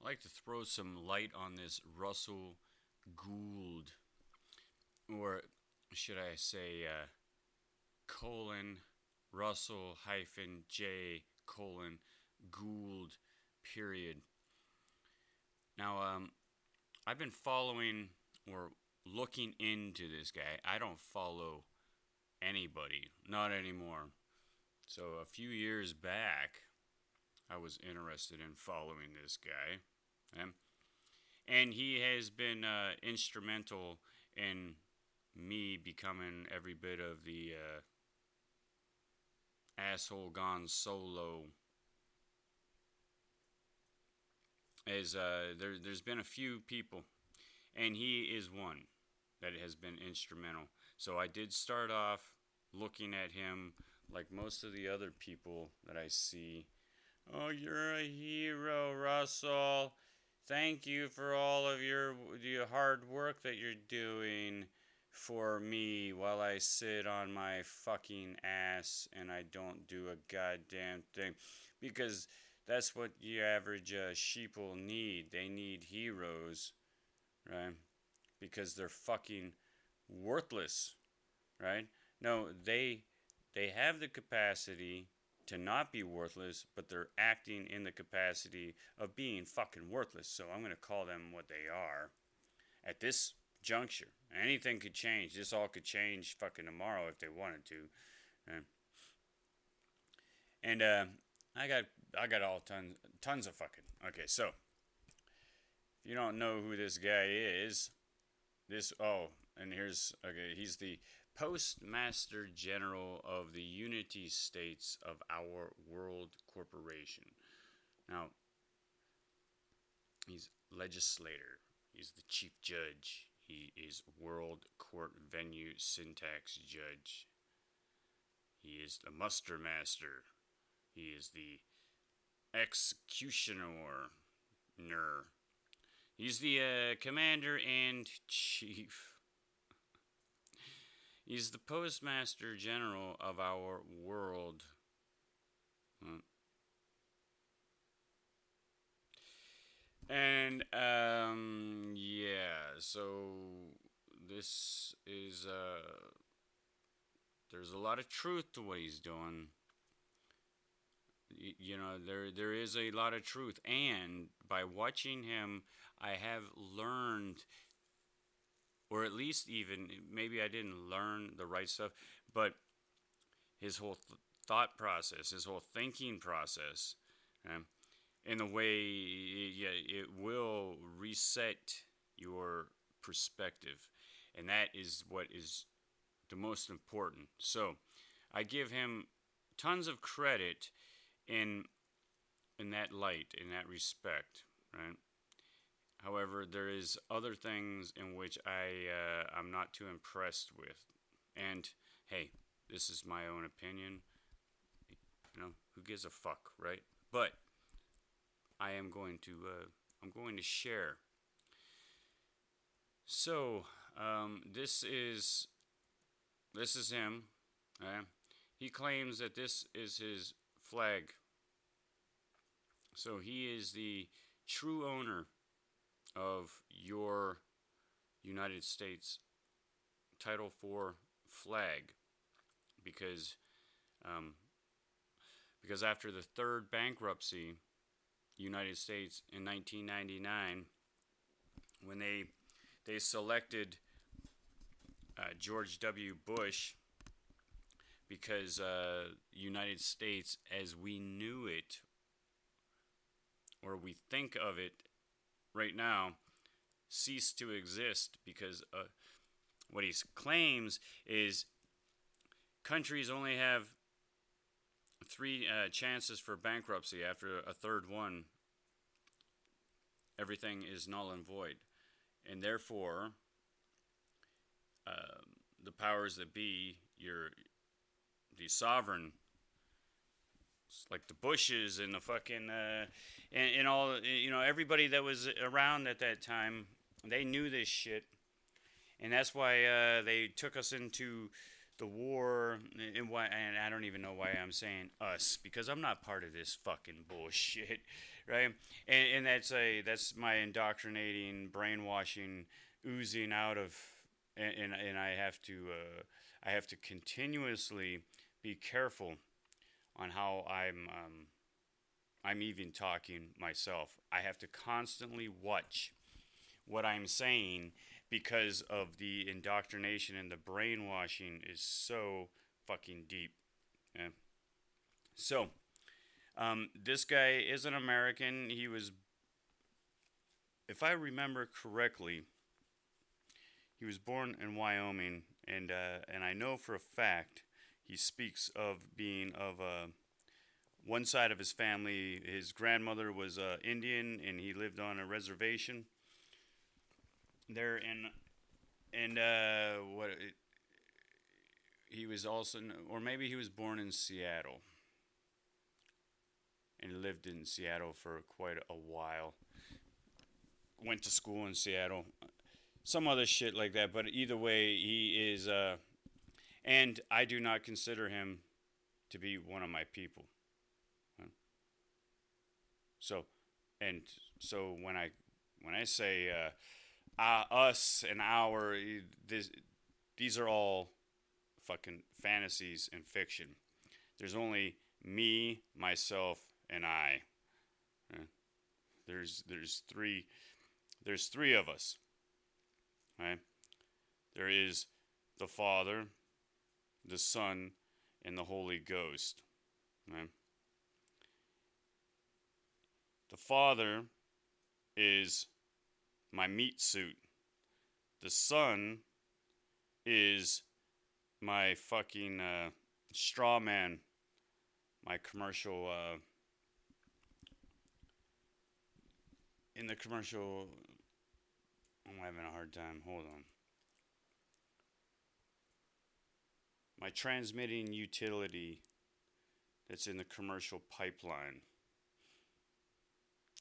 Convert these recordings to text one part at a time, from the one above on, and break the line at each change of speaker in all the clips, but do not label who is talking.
like to throw some light on this Russell Gould, or should I say, colon Russell hyphen J colon Gould period. Now, I've been following or looking into this guy. I don't follow anybody, not anymore. So a few years back, I was interested in following this guy. And he has been instrumental in me becoming every bit of the asshole gone solo. As there's been a few people, and he is one that has been instrumental. So I did start off looking at him like most of the other people that I see. Oh, you're a hero, Russell. Thank you for all of your hard work that you're doing for me while I sit on my fucking ass and I don't do a goddamn thing. Because that's what the average sheeple need. They need heroes, right? Because they're fucking worthless, right? No, they have the capacity to not be worthless, but they're acting in the capacity of being fucking worthless. So I'm going to call them what they are at this juncture. Anything could change. This all could change fucking tomorrow if they wanted to. And I got all tons of fucking. Okay, so if you don't know who this guy is, he's the Postmaster General of the United States of Our World Corporation. Now, he's legislator. He's the chief judge. He is World Court Venue Syntax Judge. He is the muster master. He is the executioner. He's the commander and chief. He's the Postmaster General of our world. And, yeah, so this is, there's a lot of truth to what he's doing. You know, there is a lot of truth. And by watching him, I have learned, or at least even, maybe I didn't learn the right stuff, but his whole thought process, his whole thinking process, in a way, it will reset your perspective. And that is what is the most important. So, I give him tons of credit in that light, in that respect, right? However, there is other things in which I'm not too impressed with. And, hey, this is my own opinion. You know, who gives a fuck, right? But I'm going to share. So, this is him. He claims that this is his flag. So he is the true owner of your United States Title IV flag, because after the third bankruptcy, United States in 1999, when they selected George W. Bush, because United States as we knew it, or we think of it right now, ceased to exist, because what he claims is countries only have 3 chances for bankruptcy. After a third one, everything is null and void. And therefore, the powers that be, the sovereign, like the Bushes and the fucking, and all, you know, everybody that was around at that time, they knew this shit. And that's why they took us into the war, and I don't even know why I'm saying us, because I'm not part of this fucking bullshit, right? And that's my indoctrinating, brainwashing, oozing out of, and I have to continuously be careful on how I'm even talking myself. I have to constantly watch what I'm saying because of the indoctrination and the brainwashing is so fucking deep. Yeah. So, this guy is an American. He was, if I remember correctly, he was born in Wyoming, and I know for a fact he speaks of being of one side of his family. His grandmother was Indian, and he lived on a reservation there what he was also, or maybe he was born in Seattle and lived in Seattle for quite a while. Went to school in Seattle, some other shit like that. But either way, he is, and I do not consider him to be one of my people. So, and so when I say us and our, these are all fucking fantasies and fiction. There's only me, myself, and I. There's three of us. Right? There is the Father, the Son, and the Holy Ghost. Right? The Father is my meat suit. The Son is my fucking straw man. My commercial, in the commercial, I'm having a hard time. Hold on. My transmitting utility that's in the commercial pipeline.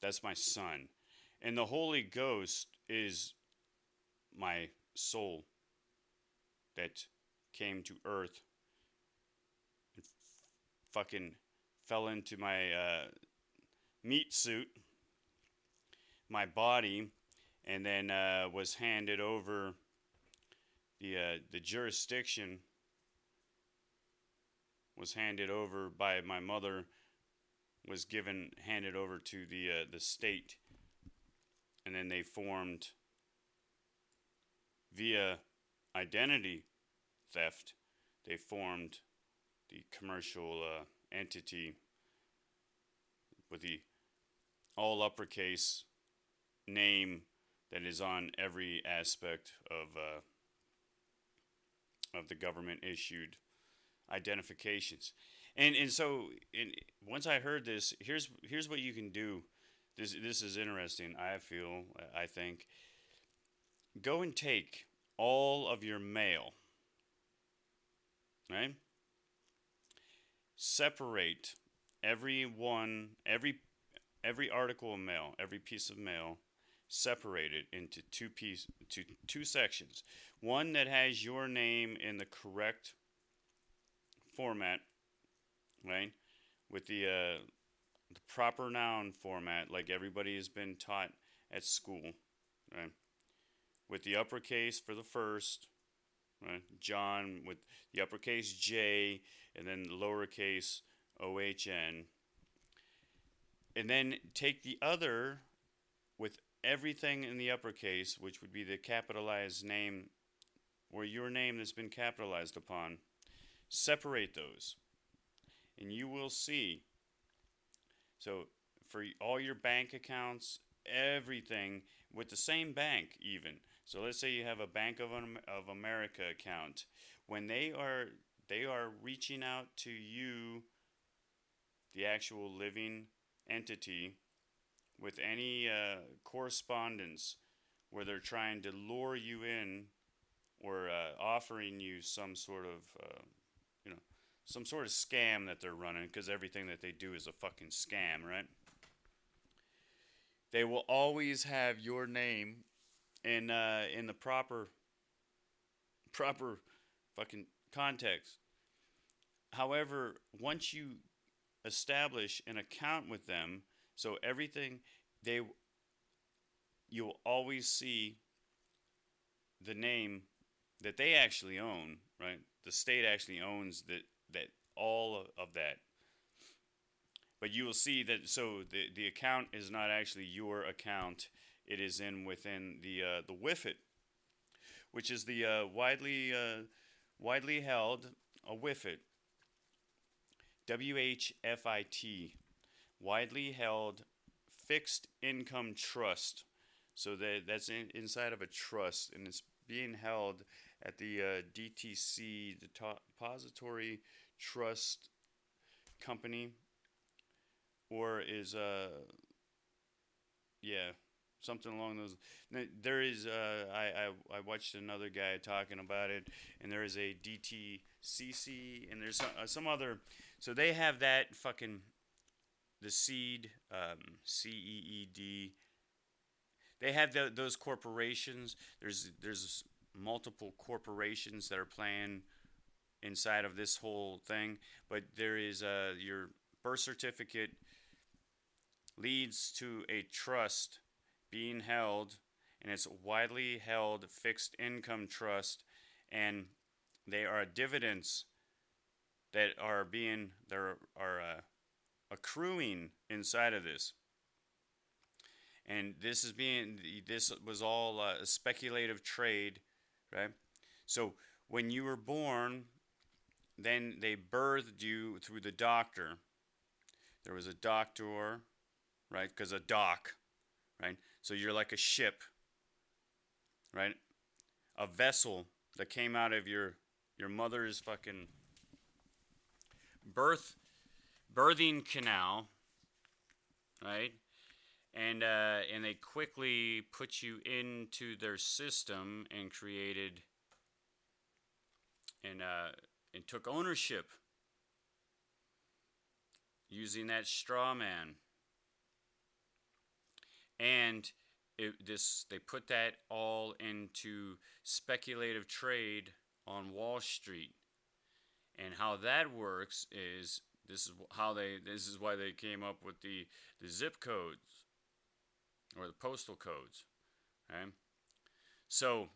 That's my Son. And the Holy Ghost is my soul that came to earth and fucking fell into my meat suit, my body, and then was handed over the jurisdiction was handed over by my mother, was handed over to the state, and then they formed via identity theft. They formed the commercial entity with the all uppercase name that is on every aspect of the government issued identifications. And so once I heard this, here's what you can do. This is interesting. I think go and take all of your mail, right? Separate every article of mail, every piece of mail, separate it into two sections. One that has your name in the correct format, right? With the proper noun format, like everybody has been taught at school, right? With the uppercase for the first, right? John, with the uppercase J, and then the lowercase OHN. And then take the other with everything in the uppercase, which would be the capitalized name, or your name that's been capitalized upon. Separate those, and you will see. So for all your bank accounts, everything with the same bank even. So let's say you have a Bank of America account. When they are reaching out to you, the actual living entity, with any correspondence where they're trying to lure you in or offering you some sort of some sort of scam that they're running, because everything that they do is a fucking scam, right? They will always have your name in the proper fucking context. However, once you establish an account with them, So everything they you'll always see the name that they actually own, right? The state actually owns that all of that. But you will see that so the account is not actually your account. It is within the WIFIT, which is the widely held a WIFIT, WHFIT, widely held fixed income trust. So that's inside of a trust, and it's being held at the DTC, the Depository Trust Company, or is yeah, something along those. There is I watched another guy talking about it, and there is a DTCC, and there's some other. So they have that fucking the seed, CEED. They have those corporations. There's multiple corporations that are playing inside of this whole thing, but there is your birth certificate leads to a trust being held, and it's a widely held fixed income trust, and they are dividends that are accruing inside of this. And this was all a speculative trade, right? So when you were born, then they birthed you through the doctor. There was a doctor, right? Because a dock, right? So you're like a ship, right? A vessel that came out of your mother's fucking birthing canal, right? And they quickly put you into their system and created and took ownership using that straw man. And they put that all into speculative trade on Wall Street. And how that works is this is why they came up with the zip codes or the postal codes. Okay? So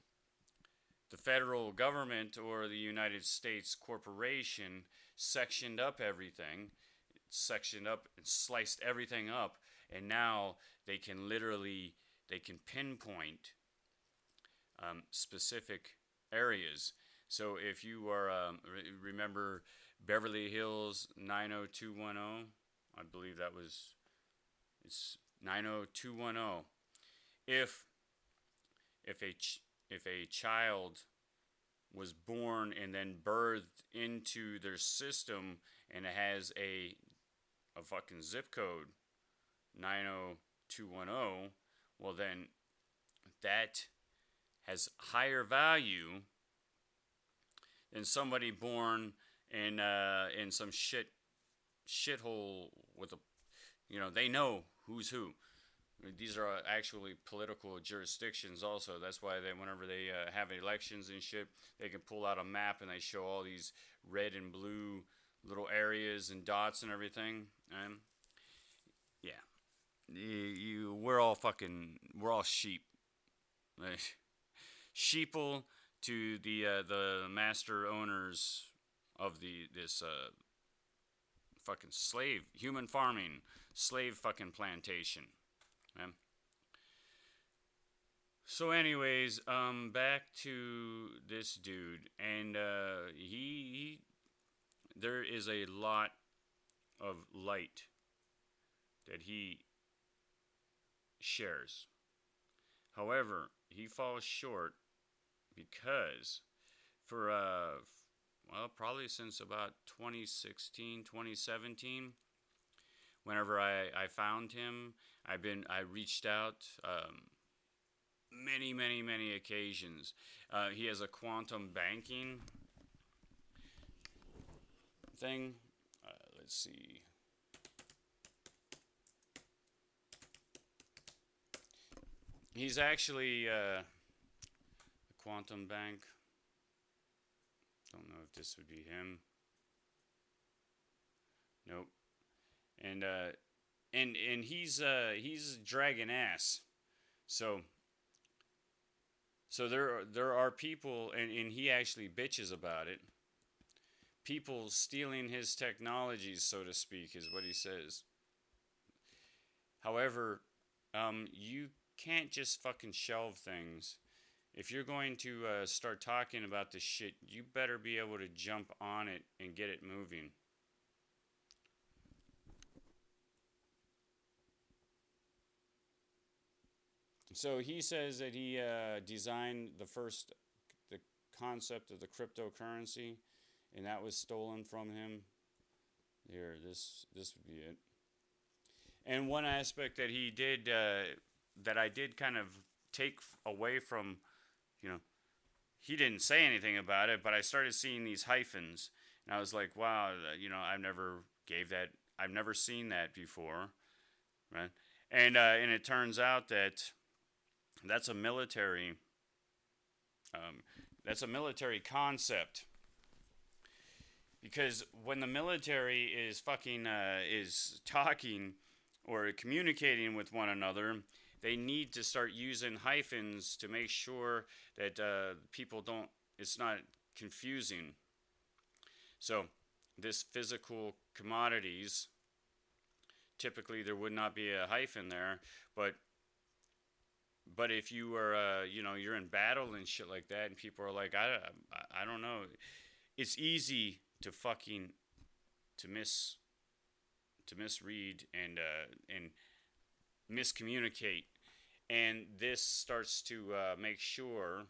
the federal government or the United States corporation sectioned up everything, sectioned up and sliced everything up, and now they can pinpoint specific areas. So if you are remember Beverly Hills 90210, I believe it's 90210. If a child was born and then birthed into their system and it has a fucking zip code 90210, well then that has higher value than somebody born in some shithole with they know who's who. These are actually political jurisdictions also. That's why whenever they have elections and shit, they can pull out a map and they show all these red and blue little areas and dots and everything. And yeah, we're all sheep. Sheeple to the master owners of this fucking human farming slave fucking plantation. Okay? So anyways, back to this dude, and there is a lot of light that he shares. However, he falls short because for probably since about 2016, 2017, whenever I found him, I reached out many occasions. He has a quantum banking thing. Let's see. He's actually a quantum bank. Don't know if this would be him. Nope. And and he's dragging ass. So there are people, and he actually bitches about it. People stealing his technologies, so to speak, is what he says. However, you can't just fucking shelve things. If you're going to start talking about this shit, you better be able to jump on it and get it moving. So he says that he designed the concept of the cryptocurrency, and that was stolen from him. Here, this would be it. And one aspect that he did, that I did kind of take away from, you know, he didn't say anything about it, but I started seeing these hyphens, and I was like, wow, I've never seen that before, right? And it turns out that that's a military, that's a military concept. Because when the military is is talking or communicating with one another, they need to start using hyphens to make sure that people don't. It's not confusing. So, this physical commodities. Typically, there would not be a hyphen there, but if you are, you're in battle and shit like that, and people are like, I don't know, it's easy to fucking to misread and miscommunicate, and this starts to make sure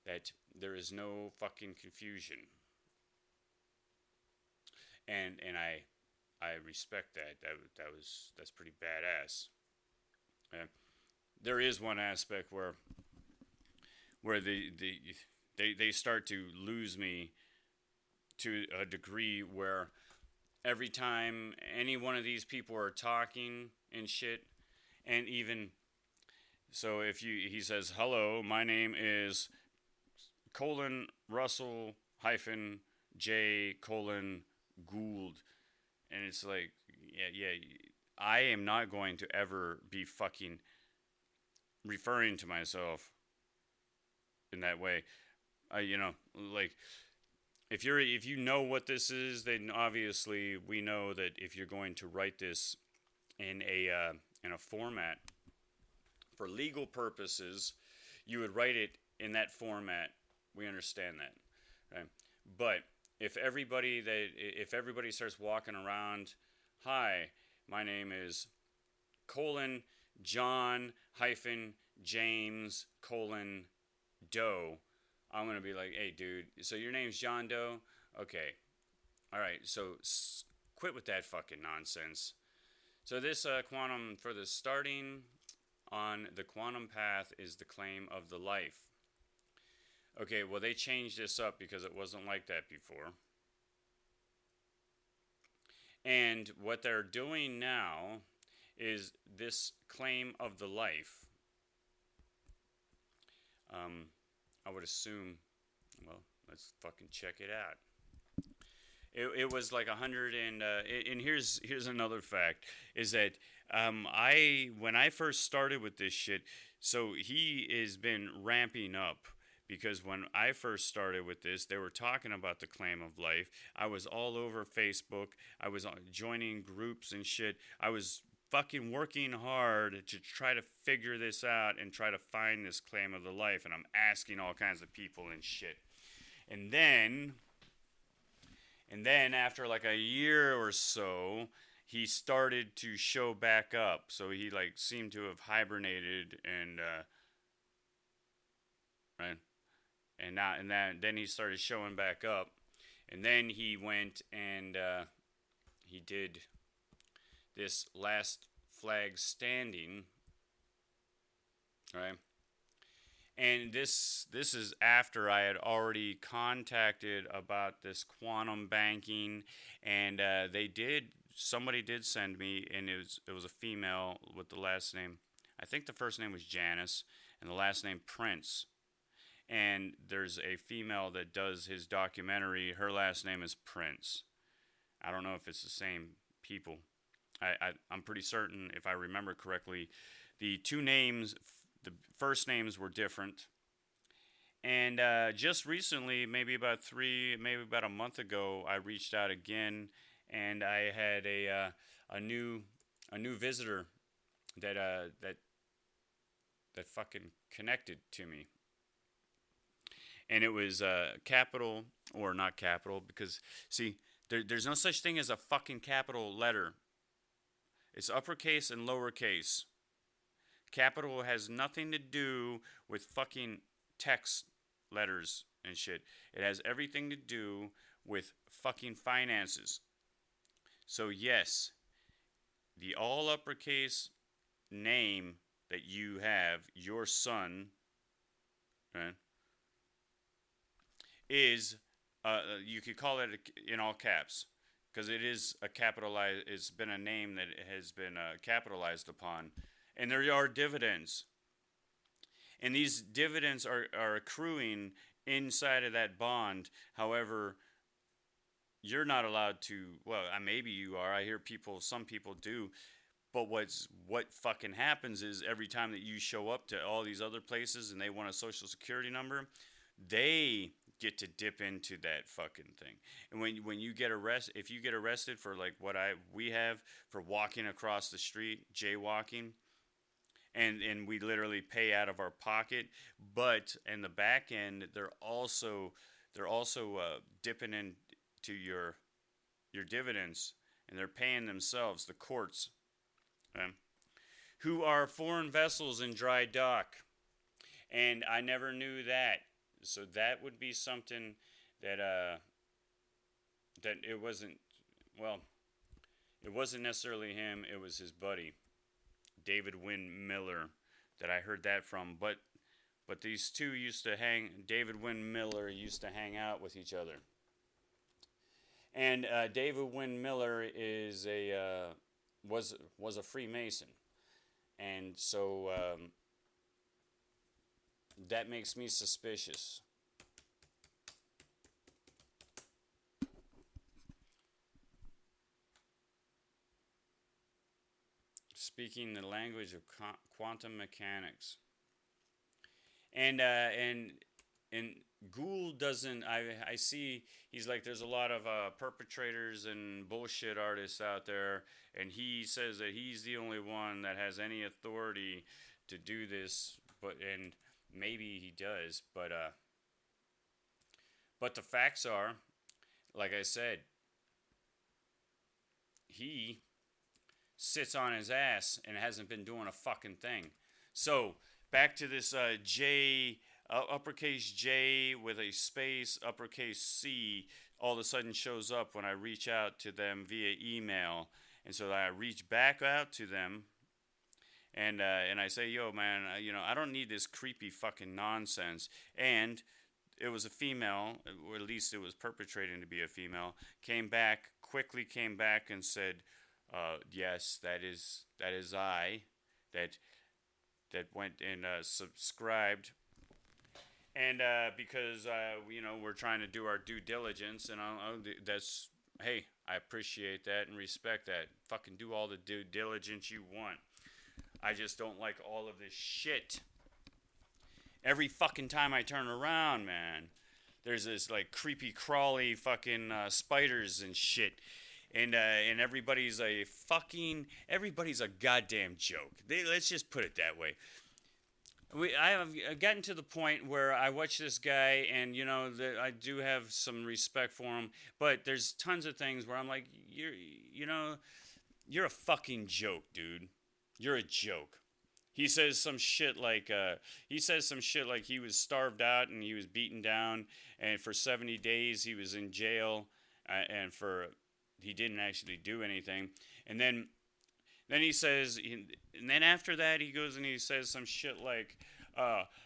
that there is no fucking confusion, and I respect that. That's pretty badass. There is one aspect where they start to lose me to a degree where every time any one of these people are talking and shit, and even so, if he says, hello, my name is colon Russell hyphen J colon Gould, and it's like, yeah, I am not going to ever be fucking referring to myself in that way. Like, if you know what this is, then obviously we know that if you're going to write this in a format for legal purposes, you would write it in that format. We understand that, right? But if everybody starts walking around, hi, my name is colon John hyphen James colon Doe, I'm going to be like, hey, dude, so your name's John Doe? Okay. All right, so quit with that fucking nonsense. So this quantum, for the starting on the quantum path, is the claim of the life. Okay, well, they changed this up because it wasn't like that before. And what they're doing now is this claim of the life. I would assume, well, let's fucking check it out. It was like 100 and here's another fact, is that when I first started with this shit, so he has been ramping up, because when I first started with this, they were talking about the claim of life. I was all over Facebook. I was joining groups and shit. I was fucking working hard to try to figure this out and try to find this claim of the life, and I'm asking all kinds of people and shit. And then after like a year or so, he started to show back up. So he like seemed to have hibernated, and right, then he started showing back up, and then he went and he did this last flag standing, right? And this is after I had already contacted about this quantum banking, and somebody did send me, and it was a female with the last name, I think the first name was Janice, and the last name Prince. And there's a female that does his documentary, her last name is Prince. I don't know if it's the same people. I'm pretty certain, if I remember correctly, the two names, the first names were different. And just recently, maybe about a month ago, I reached out again, and I had a new visitor that that fucking connected to me, and it was capital, or not capital, because see, there's no such thing as a fucking capital letter. It's uppercase and lowercase. Capital has nothing to do with fucking text letters and shit. It has everything to do with fucking finances. So yes, the all uppercase name that you have, your son, right, is, you could call it in all caps, because it is a capitalized. It's been a name that has been capitalized upon, and there are dividends, and these dividends are accruing inside of that bond. However, you're not allowed to. Well, maybe you are. I hear some people do. But what fucking happens is, every time that you show up to all these other places and they want a social security number, they get to dip into that fucking thing. And when you get arrested, if you get arrested for like we have for walking across the street, jaywalking, and we literally pay out of our pocket, but in the back end they're also dipping into your dividends, and they're paying themselves, the courts, who are foreign vessels in dry dock. And I never knew that. So that would be something that that it wasn't necessarily him, it was his buddy, David Wynn Miller, that I heard that from. But these two David Wynn Miller used to hang out with each other. And David Wynn Miller was a Freemason. And so that makes me suspicious. Speaking the language of quantum mechanics. And Gould doesn't. I see. He's like, there's a lot of perpetrators and bullshit artists out there, and he says that he's the only one that has any authority to do this. And maybe he does, but the facts are, like I said, he sits on his ass and hasn't been doing a fucking thing. So back to this uppercase J with a space, uppercase C, all of a sudden shows up when I reach out to them via email. And so I reach back out to them, and I say, yo, man, I don't need this creepy fucking nonsense. And it was a female, or at least it was perpetrating to be a female, quickly came back and said, yes, that is I, that went and subscribed. And because we're trying to do our due diligence, and hey, I appreciate that and respect that. Fucking do all the due diligence you want. I just don't like all of this shit. Every fucking time I turn around, man, there's this like creepy crawly fucking spiders and shit. And everybody's a goddamn joke. Let's just put it that way. I have gotten to the point where I watch this guy, and I do have some respect for him, but there's tons of things where I'm like, you're a fucking joke, dude. You're a joke. He says some shit like he was starved out and he was beaten down, and for 70 days he was in jail, and he didn't actually do anything. And then he says, and then after that he goes and he says some shit like,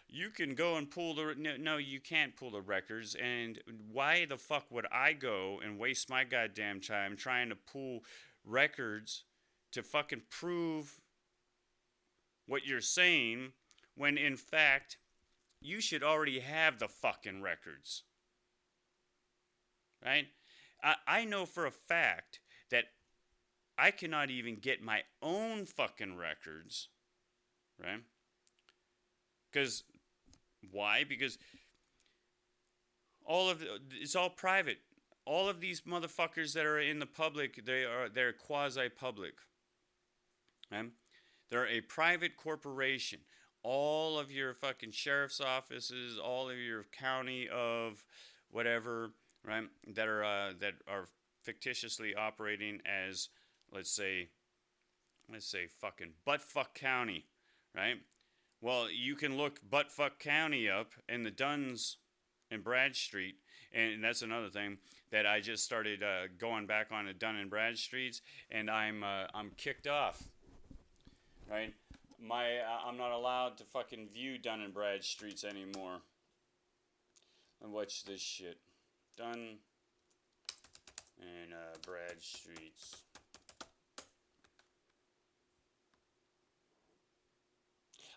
you can go and pull no, you can't pull the records. And why the fuck would I go and waste my goddamn time trying to pull records to fucking prove what you're saying, when in fact you should already have the fucking records, right? I know for a fact that I cannot even get my own fucking records, right? Because why? Because it's all private. All of these motherfuckers that are in the public, they're quasi public. Right? They're a private corporation. All of your fucking sheriff's offices, all of your county of whatever, right? That are fictitiously operating as, let's say fucking Buttfuck County, right? Well, you can look Buttfuck County up in the Duns and Bradstreet, and that's another thing that I just started going back on the Dun and Bradstreets, and I'm kicked off, right? I'm not allowed to fucking view Dun and Bradstreets anymore. And watch this shit, Dun and Bradstreets.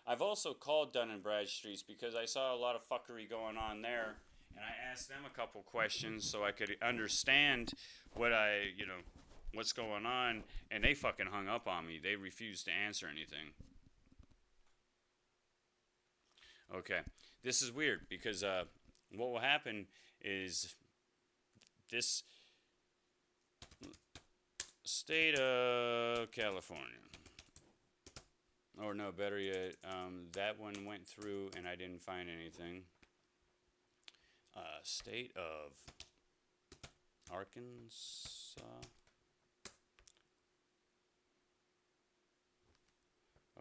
I've also called Dun and Bradstreets because I saw a lot of fuckery going on there, and I asked them a couple questions so I could understand what's going on, and they fucking hung up on me. They refused to answer anything. Okay, this is weird because what will happen is this state of California. Or no, better yet, that one went through and I didn't find anything. State of Arkansas.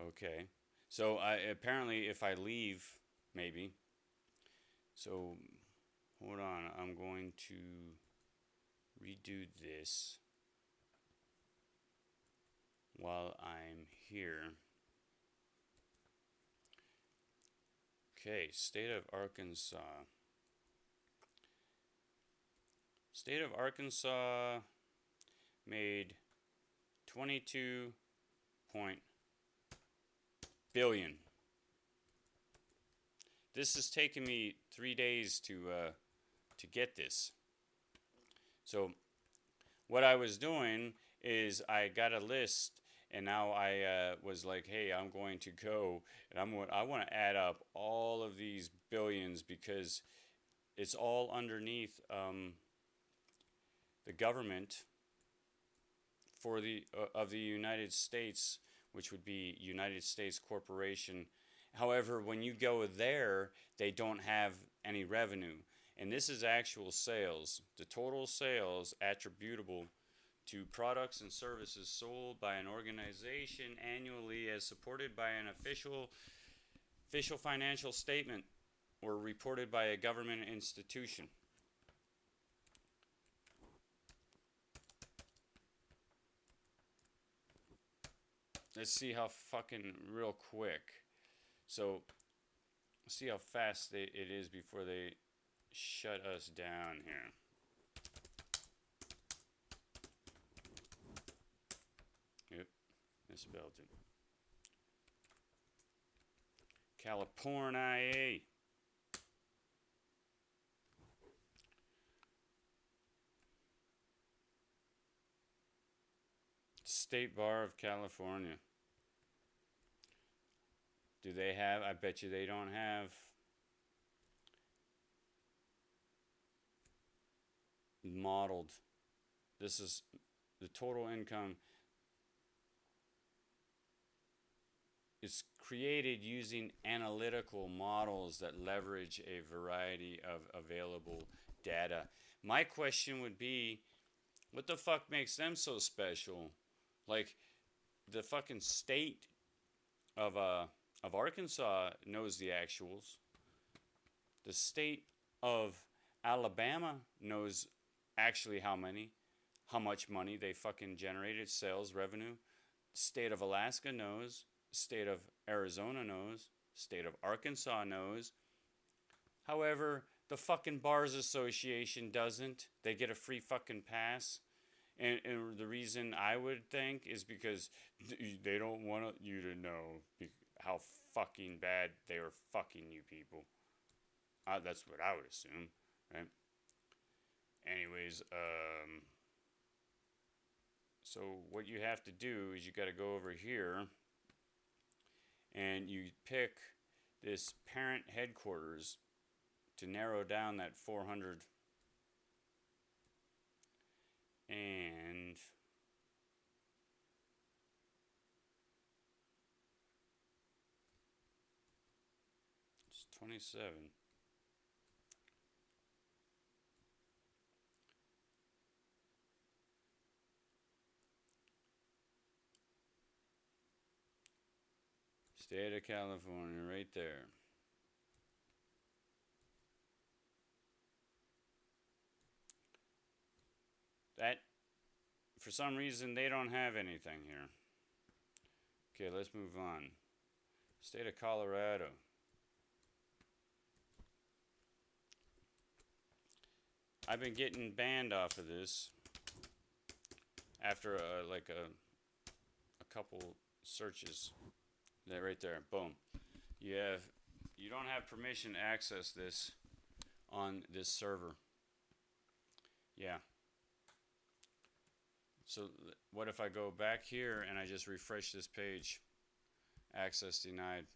Okay. So apparently if I leave, maybe. So hold on, I'm going to redo this while I'm here. Okay, state of Arkansas. State of Arkansas made 22 billion. This has taken me 3 days to get this. So what I was doing is I got a list, and now I was like, hey, I'm going to go and I want to add up all of these billions because it's all underneath the government for of the United States, which would be United States Corporation. However, when you go there, they don't have any revenue. And this is actual sales. The total sales attributable to products and services sold by an organization annually as supported by an official financial statement or reported by a government institution. Let's see how fucking real quick. So, see how fast it is before they shut us down here. Yep, misspelled it. California. State Bar of California. Do they have? I bet you they don't have modeled. This is the total income. It's created using analytical models that leverage a variety of available data. My question would be, what the fuck makes them so special? Like, the fucking state of Arkansas knows the actuals. The state of Alabama knows actually how much money they fucking generated, sales revenue. State of Alaska knows. State of Arizona knows. State of Arkansas knows. However, the fucking Bars Association doesn't. They get a free fucking pass. And the reason I would think is because they don't want you to know how fucking bad they are fucking you people. That's what I would assume, right? Anyways, So what you have to do is you got to go over here and you pick this parent headquarters to narrow down that 400, and it's 27. State of California, right there. That, for some reason, they don't have anything here. Okay, let's move on. State of Colorado. I've been getting banned off of this after like a couple searches. That right there, boom. You don't have permission to access this on this server. Yeah. So what if I go back here and I just refresh this page? Access denied.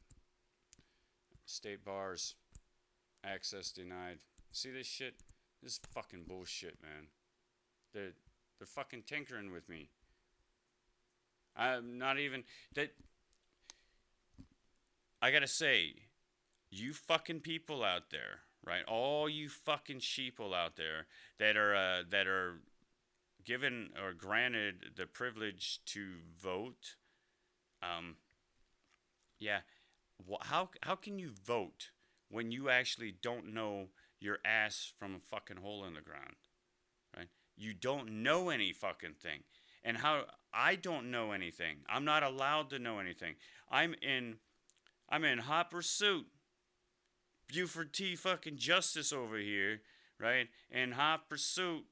State bars. Access denied. See this shit? This is fucking bullshit, man. They're fucking tinkering with me. I'm not even that. I gotta say, you fucking people out there, right? All you fucking sheeple out there that are given or granted the privilege to vote. Yeah. How can you vote when you actually don't know your ass from a fucking hole in the ground, right? You don't know any fucking thing. And how I don't know anything. I'm not allowed to know anything. I'm in hot pursuit. Buford T. fucking Justice over here, right? In hot pursuit,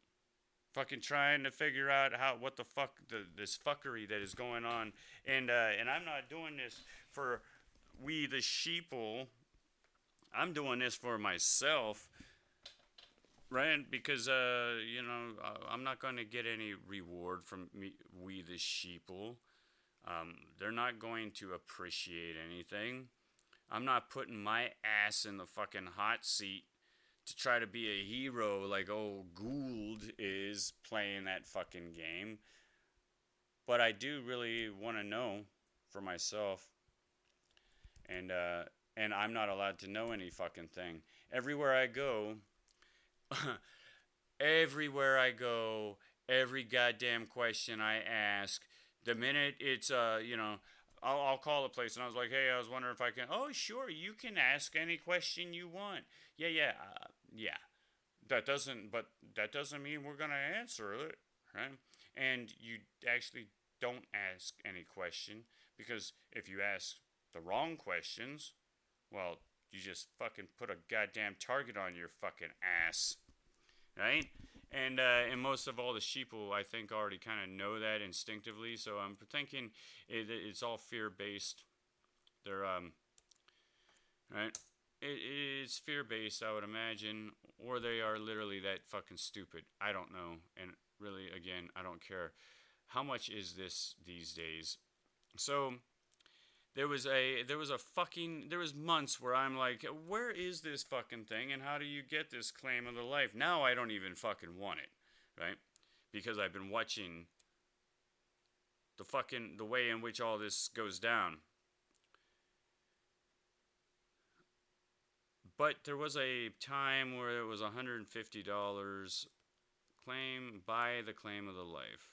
fucking trying to figure out what the fuck this fuckery that is going on, and I'm not doing this for we the sheeple. I'm doing this for myself, right? Because I'm not going to get any reward from we the sheeple. They're not going to appreciate anything. I'm not putting my ass in the fucking hot seat to try to be a hero like old Gould is playing that fucking game. But I do really want to know for myself. And I'm not allowed to know any fucking thing. Everywhere I go, every goddamn question I ask, the minute it's, I'll call a place and I was like, hey, I was wondering if I can, oh, sure, you can ask any question you want. Yeah. That doesn't mean we're going to answer it, right? And you actually don't ask any question, because if you ask the wrong questions, well, you just fucking put a goddamn target on your fucking ass, right? And most of all the sheeple, I think, already kind of know that instinctively. So I'm thinking it's all fear-based. They're right? It's fear-based, I would imagine, or they are literally that fucking stupid. I don't know, and really, again, I don't care. How much is this these days? So there was months where I'm like, where is this fucking thing, and how do you get this claim of the life? Now I don't even fucking want it, right? Because I've been watching the way in which all this goes down. But there was a time where it was $150 buy the claim of the life.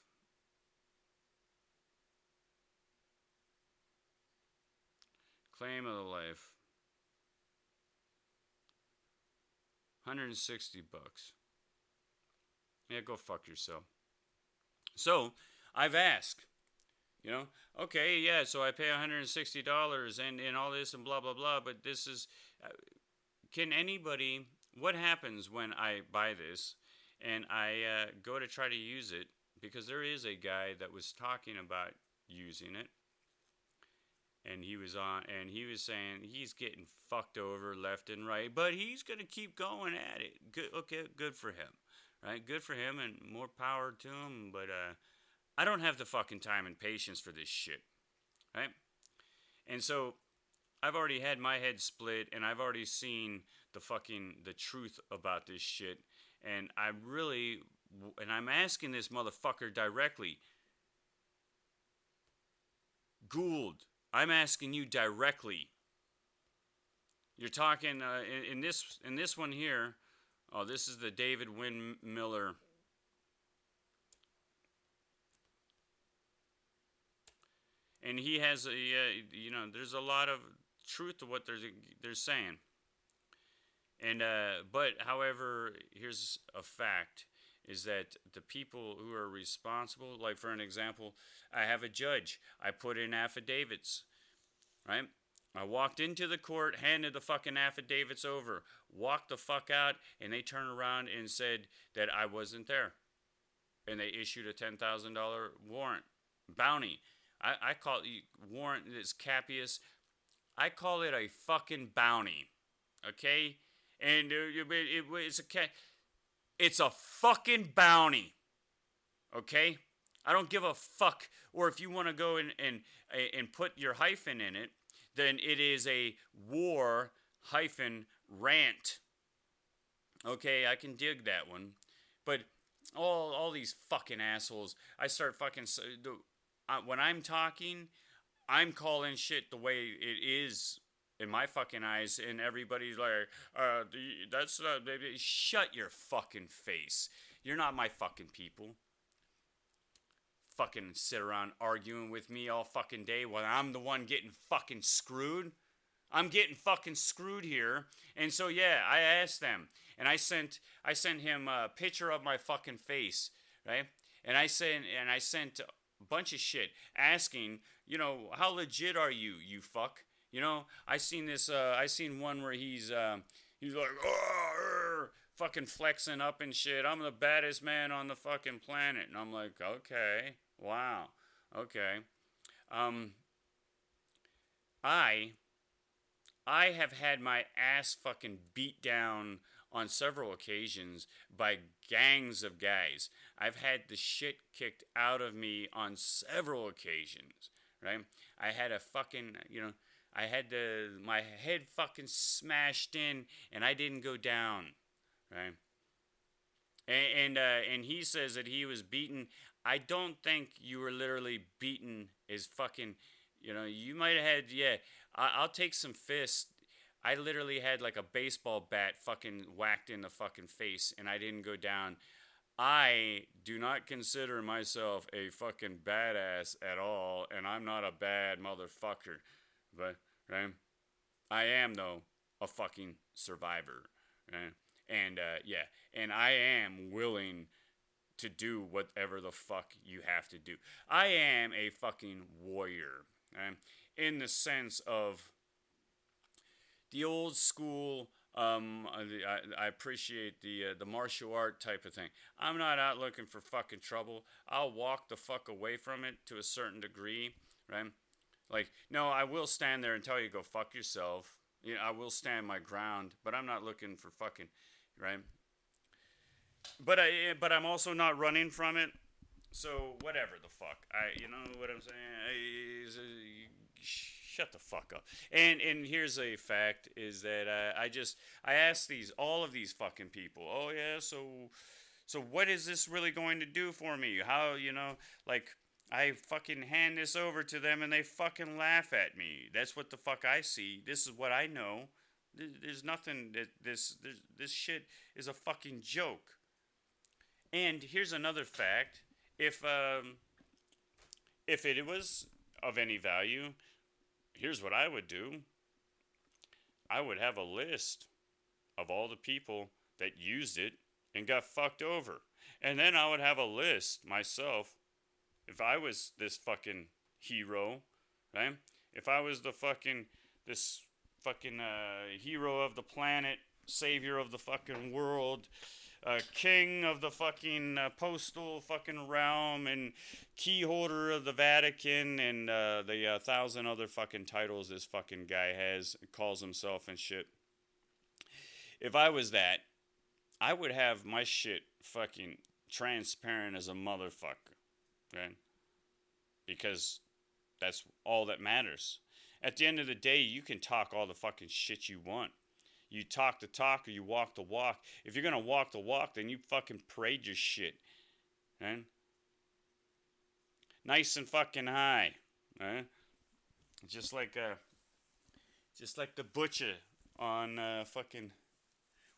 Claim of the life. $160. Yeah, go fuck yourself. So, I've asked, okay, yeah, so I pay $160 and all this and blah, blah, blah, but this is, can anybody, what happens when I buy this and I go to try to use it, because there is a guy that was talking about using it, and he was saying he's getting fucked over left and right, but he's going to keep going at it. Good, okay, good for him, right? Good for him, and more power to him, but I don't have the fucking time and patience for this shit, right? And so I've already had my head split, and I've already seen the truth about this shit, and I'm asking this motherfucker directly, Gould. I'm asking you directly. You're talking in this one here. Oh, this is the David Windmiller. And he has there's a lot of truth to what they're saying. And but however, here's a fact: is that the people who are responsible, like for an example, I have a judge. I put in affidavits, right? I walked into the court, handed the fucking affidavits over, walked the fuck out, and they turned around and said that I wasn't there. And they issued a $10,000 warrant, bounty. I call it warrant, it's Capias. I call it a fucking bounty, okay? And it's a fucking bounty, okay? I don't give a fuck. Or if you want to go and put your hyphen in it, then it is a war hyphen rant. Okay, I can dig that one. But all these fucking assholes, I start fucking... when I'm talking, I'm calling shit the way it is in my fucking eyes, and everybody's like, that's not... Shut your fucking face. You're not my fucking people. Fucking sit around arguing with me all fucking day while I'm the one getting fucking screwed. I'm getting fucking screwed here. And so yeah, I asked them, and I sent him a picture of my fucking face, right? And I sent a bunch of shit asking, how legit are you, you fuck? I seen one where he's like, fucking flexing up and shit. I'm the baddest man on the fucking planet. And I'm like, okay, wow, okay. I have had my ass fucking beat down on several occasions by gangs of guys. I've had the shit kicked out of me on several occasions, right? I had a fucking, I had my head fucking smashed in, and I didn't go down, right? And he says that he was beaten. I don't think you were literally beaten as fucking, you might have had, yeah, I'll take some fists. I literally had like a baseball bat fucking whacked in the fucking face, and I didn't go down. I do not consider myself a fucking badass at all, and I'm not a bad motherfucker, but, right? I am, though, a fucking survivor, right? And, yeah, and I am willing to do whatever the fuck you have to do. I am a fucking warrior, right? In the sense of the old school, I appreciate the martial art type of thing. I'm not out looking for fucking trouble. I'll walk the fuck away from it to a certain degree, right? Like, no, I will stand there and tell you go fuck yourself. I will stand my ground, but I'm not looking for fucking, right? But I'm also not running from it. So whatever the fuck. You know what I'm saying? Shut the fuck up. And here's a fact is that I asked all of these fucking people. Oh yeah, so what is this really going to do for me? How, like I fucking hand this over to them and they fucking laugh at me. That's what the fuck I see. This is what I know. There's nothing that this shit is a fucking joke. And here's another fact. If it was of any value, here's what I would do. I would have a list of all the people that used it and got fucked over. And then I would have a list myself, if I was this fucking hero, right? If I was this fucking hero of the planet, savior of the fucking world, king of the fucking postal fucking realm, and key holder of the Vatican, and the 1,000 other fucking titles this fucking guy calls himself and shit. If I was that, I would have my shit fucking transparent as a motherfucker, right? because that's all that matters. At the end of the day, you can talk all the fucking shit you want. You talk the talk or you walk the walk. If you're gonna walk the walk, then you fucking parade your shit, right? Nice and fucking high, right? Just like the butcher on fucking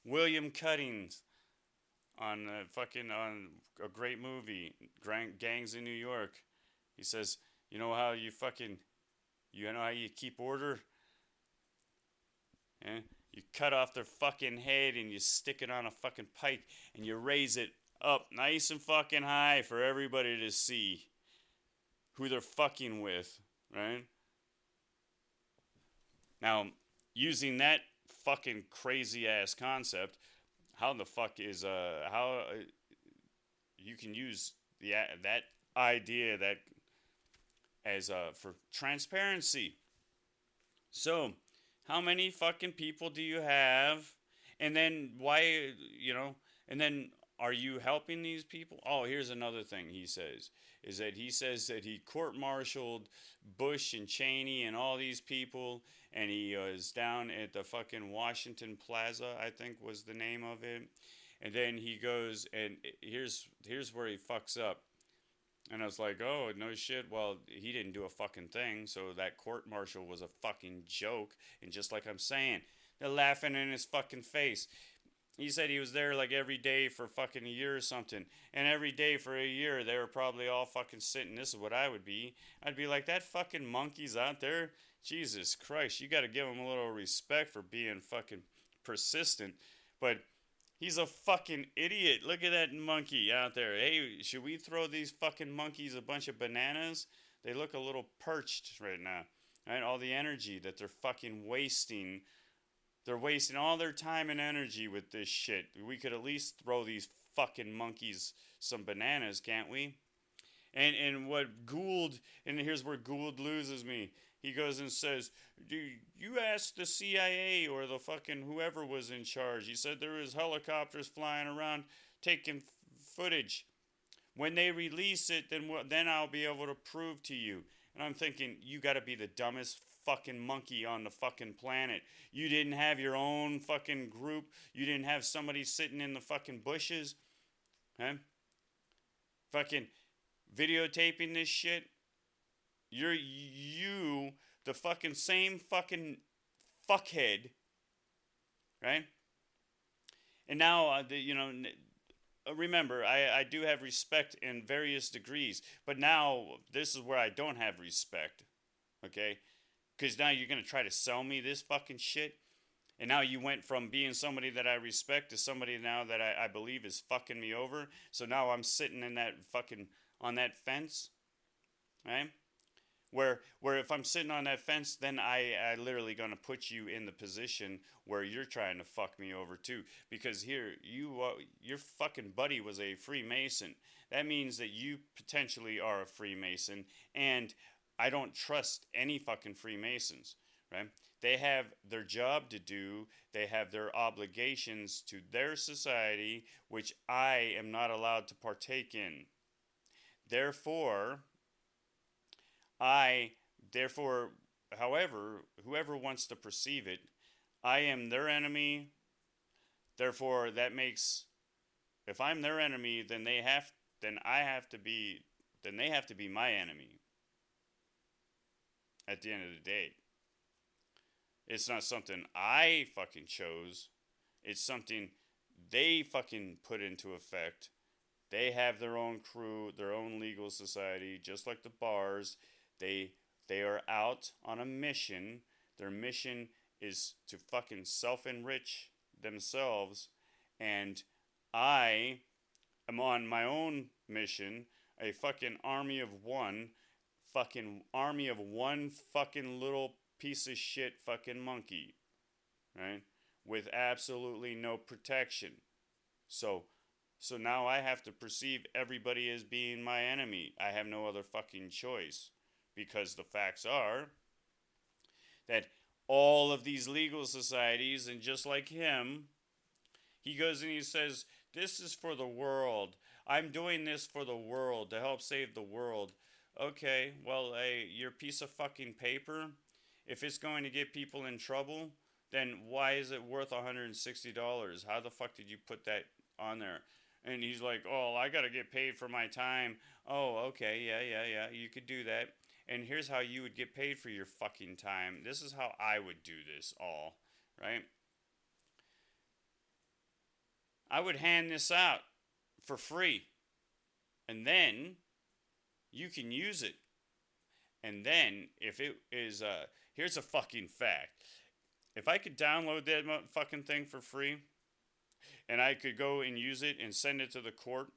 William Cuttings on on a great movie, Gangs in New York. He says, you know how you keep order? Yeah? You cut off their fucking head and you stick it on a fucking pike and you raise it up nice and fucking high for everybody to see who they're fucking with, right? Now, using that fucking crazy ass concept, how the fuck is how you can use that idea that as for transparency. So, how many fucking people do you have? And then why, and then are you helping these people? Oh, here's another thing he says. He says that he court-martialed Bush and Cheney and all these people, and he was down at the fucking Washington Plaza, I think was the name of it. And then he goes, and here's where he fucks up. And I was like, oh, no shit. Well, he didn't do a fucking thing, so that court-martial was a fucking joke. And just like I'm saying, they're laughing in his fucking face. He said he was there like every day for fucking a year or something. And every day for a year, they were probably all fucking sitting. This is what I would be. I'd be like, that fucking monkey's out there. Jesus Christ, you got to give him a little respect for being fucking persistent. But he's a fucking idiot. Look at that monkey out there. Hey, should we throw these fucking monkeys a bunch of bananas? They look a little perched right now. Right? All the energy that they're fucking wasting. They're wasting all their time and energy with this shit. We could at least throw these fucking monkeys some bananas, can't we? And what Gould, and here's where Gould loses me. He goes and says, you ask the CIA or the fucking whoever was in charge. He said there was helicopters flying around taking footage. When they release it, then I'll be able to prove to you. And I'm thinking, you got to be the dumbest fucking monkey on the fucking planet. You didn't have your own fucking group. You didn't have somebody sitting in the fucking bushes. Huh? Fucking videotaping this shit. You, the fucking same fucking fuckhead, right? And now, remember, I do have respect in various degrees, but now this is where I don't have respect, okay? Because now you're going to try to sell me this fucking shit, and now you went from being somebody that I respect to somebody now that I believe is fucking me over, so now I'm sitting in that fucking, on that fence, right? Where if I'm sitting on that fence, then I literally gonna put you in the position where you're trying to fuck me over too. Because here, your fucking buddy was a Freemason. That means that you potentially are a Freemason, and I don't trust any fucking Freemasons, right? They have their job to do. They have their obligations to their society, which I am not allowed to partake in. Therefore, however, whoever wants to perceive it, I am their enemy. Therefore, that makes, if I'm their enemy, then they have to be my enemy. At the end of the day, it's not something I fucking chose. It's something they fucking put into effect. They have their own crew, their own legal society, just like the bars. They are out on a mission. Their mission is to fucking self-enrich themselves. And I am on my own mission, a fucking army of one fucking little piece of shit fucking monkey, right? With absolutely no protection. So now I have to perceive everybody as being my enemy. I have no other fucking choice. Because the facts are that all of these legal societies, and just like him, he goes and he says, this is for the world. I'm doing this for the world, to help save the world. okay, well, your piece of fucking paper, if it's going to get people in trouble, then why is it worth $160? How the fuck did you put that on there? And he's like, oh, I gotta get paid for my time. Oh, okay, yeah, you could do that. And here's how you would get paid for your fucking time. This is how I would do this all, right? I would hand this out for free. And then you can use it. And then if it is, here's a fucking fact. If I could download that fucking thing for free, and I could go and use it and send it to the court,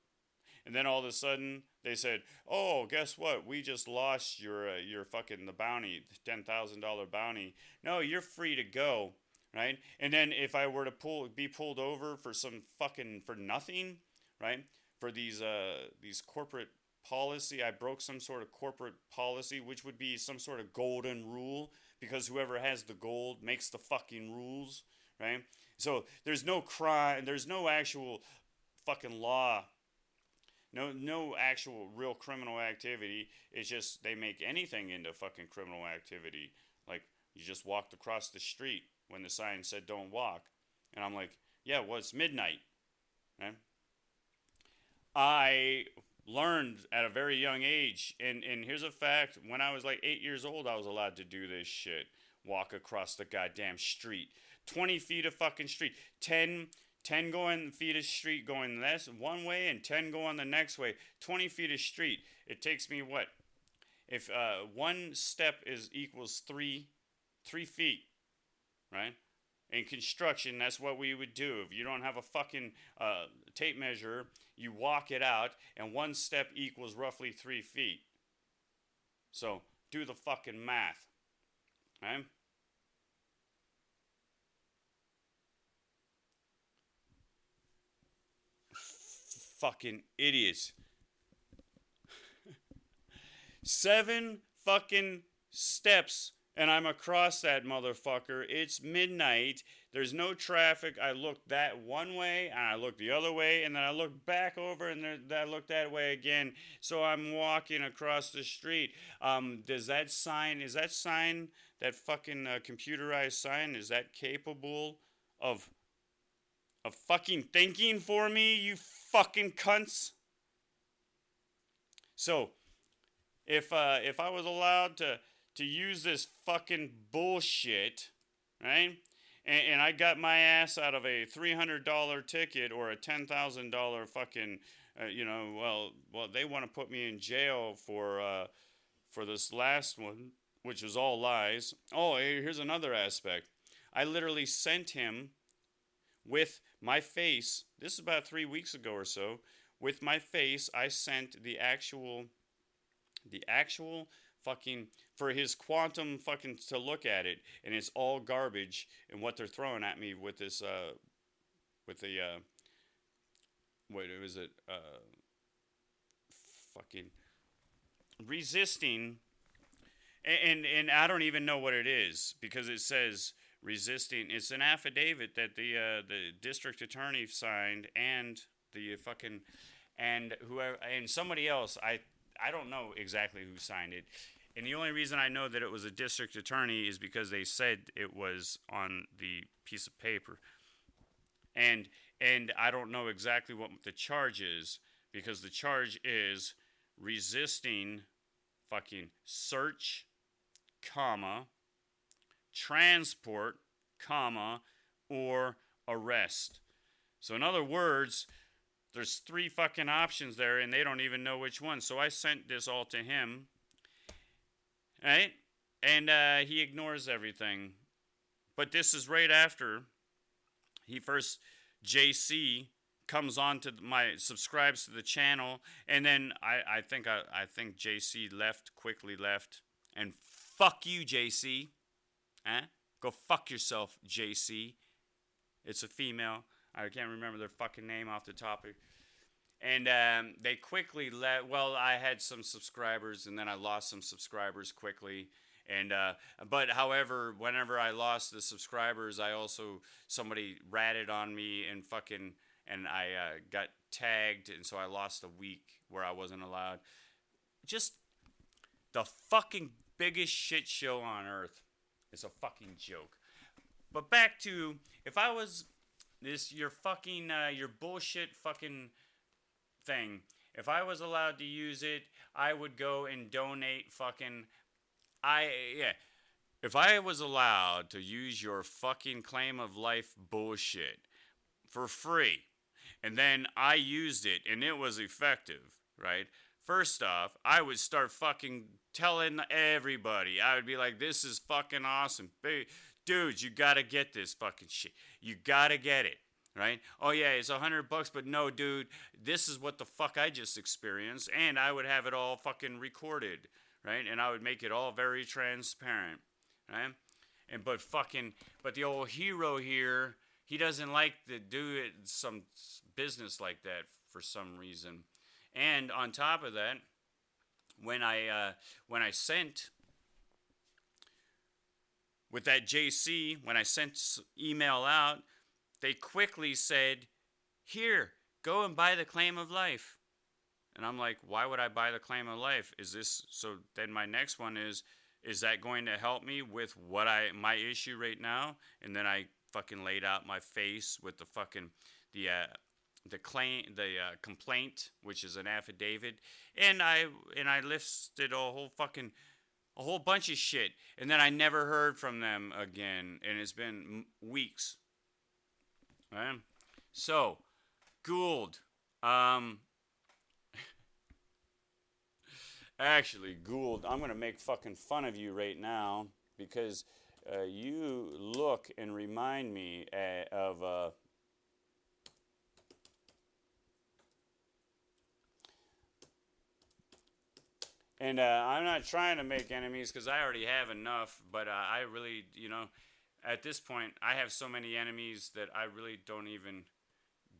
and then all of a sudden they said, "Oh, guess what? We just lost your fucking the bounty, the $10,000 bounty. No, you're free to go, right?" And then if I were to be pulled over for some fucking for nothing, right? For these corporate policy, I broke some sort of corporate policy, which would be some sort of golden rule, because whoever has the gold makes the fucking rules, right? So there's no crime, there's no actual fucking law, no actual real criminal activity. It's just they make anything into fucking criminal activity. Like, you just walked across the street when the sign said don't walk, and I'm like, yeah, well, it's midnight, right? I learned at a very young age, and here's a fact: when I was like 8 years old, I was allowed to do this shit. Walk across the goddamn street, 20 feet of fucking street, 10 going feet of street going this one way, and 10 going the next way. 20 feet of street. It takes me what? If one step equals three feet, right? In construction, that's what we would do. If you don't have a fucking tape measure, you walk it out, and one step equals roughly 3 feet. So do the fucking math, right? Fucking idiots. 7 fucking steps, and I'm across that motherfucker. It's midnight. There's no traffic. I looked that one way, and I looked the other way, and then I looked back over, and I looked that way again. So I'm walking across the street. Is that sign, that fucking computerized sign, is that capable of fucking thinking for me, you fucking cunts? So, if I was allowed to use this fucking bullshit, right? And I got my ass out of a $300 ticket or a $10,000 fucking, well, they want to put me in jail for this last one, which was all lies. Oh, here's another aspect. I literally sent him with my face. This is about 3 weeks ago or so. With my face, I sent the actual fucking, for his quantum fucking to look at it, and it's all garbage. And what they're throwing at me with this what was it, fucking resisting, and I don't even know what it is, because it says resisting. It's an affidavit that the district attorney signed, and the fucking, and whoever, and somebody else, I don't know exactly who signed it. And the only reason I know that it was a district attorney is because they said it was on the piece of paper. And I don't know exactly what the charge is, because the charge is resisting fucking search, comma, transport, comma, or arrest. So in other words, there's 3 fucking options there, and they don't even know which one. So I sent this all to him, right? And he ignores everything. But this is right after JC comes on to subscribes to the channel, and then I think JC quickly left, and fuck you, JC. Go fuck yourself, JC. It's a female. I can't remember their fucking name off the topic. And they quickly let, well, I had some subscribers, and then I lost some subscribers quickly. And but however, whenever I lost the subscribers, somebody ratted on me and I got tagged, and so I lost a week where I wasn't allowed. Just The fucking biggest shit show on earth. It's a fucking joke. But back to, if I was your bullshit fucking thing, if I was allowed to use it, I would go and donate fucking, if I was allowed to use your fucking claim of life bullshit for free, and then I used it and it was effective, right? First off, I would start fucking telling everybody. I would be like, this is fucking awesome. Dudes, you gotta get this fucking shit. You gotta get it, right? Oh yeah, it's $100, but no, dude, this is what the fuck I just experienced, and I would have it all fucking recorded, right? And I would make it all very transparent, right? But the old hero here, he doesn't like to do it, some business like that for some reason. And on top of that, when I sent with that JC, when I sent email out, they quickly said, "Here, go and buy the claim of life." And I'm like, why would I buy the claim of life? Is this so? Then my next one is that going to help me with my issue right now? And then I fucking laid out my face with the fucking the complaint, which is an affidavit, and I listed a whole bunch of shit, and then I never heard from them again, and it's been weeks. Right? So, Gould, actually, Gould, I'm gonna make fucking fun of you right now because you look and remind me of. And I'm not trying to make enemies because I already have enough, but I really, at this point, I have so many enemies that I really don't even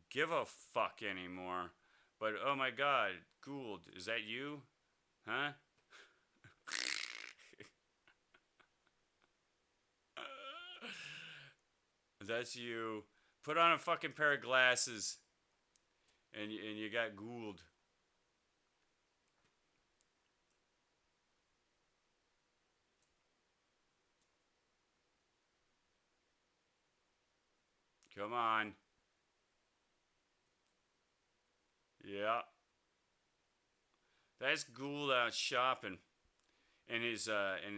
give a fuck anymore. But, oh my God, Gould, is that you? Huh? That's you. Put on a fucking pair of glasses, and you got Gould. Come on. Yeah. That's Gould out shopping in his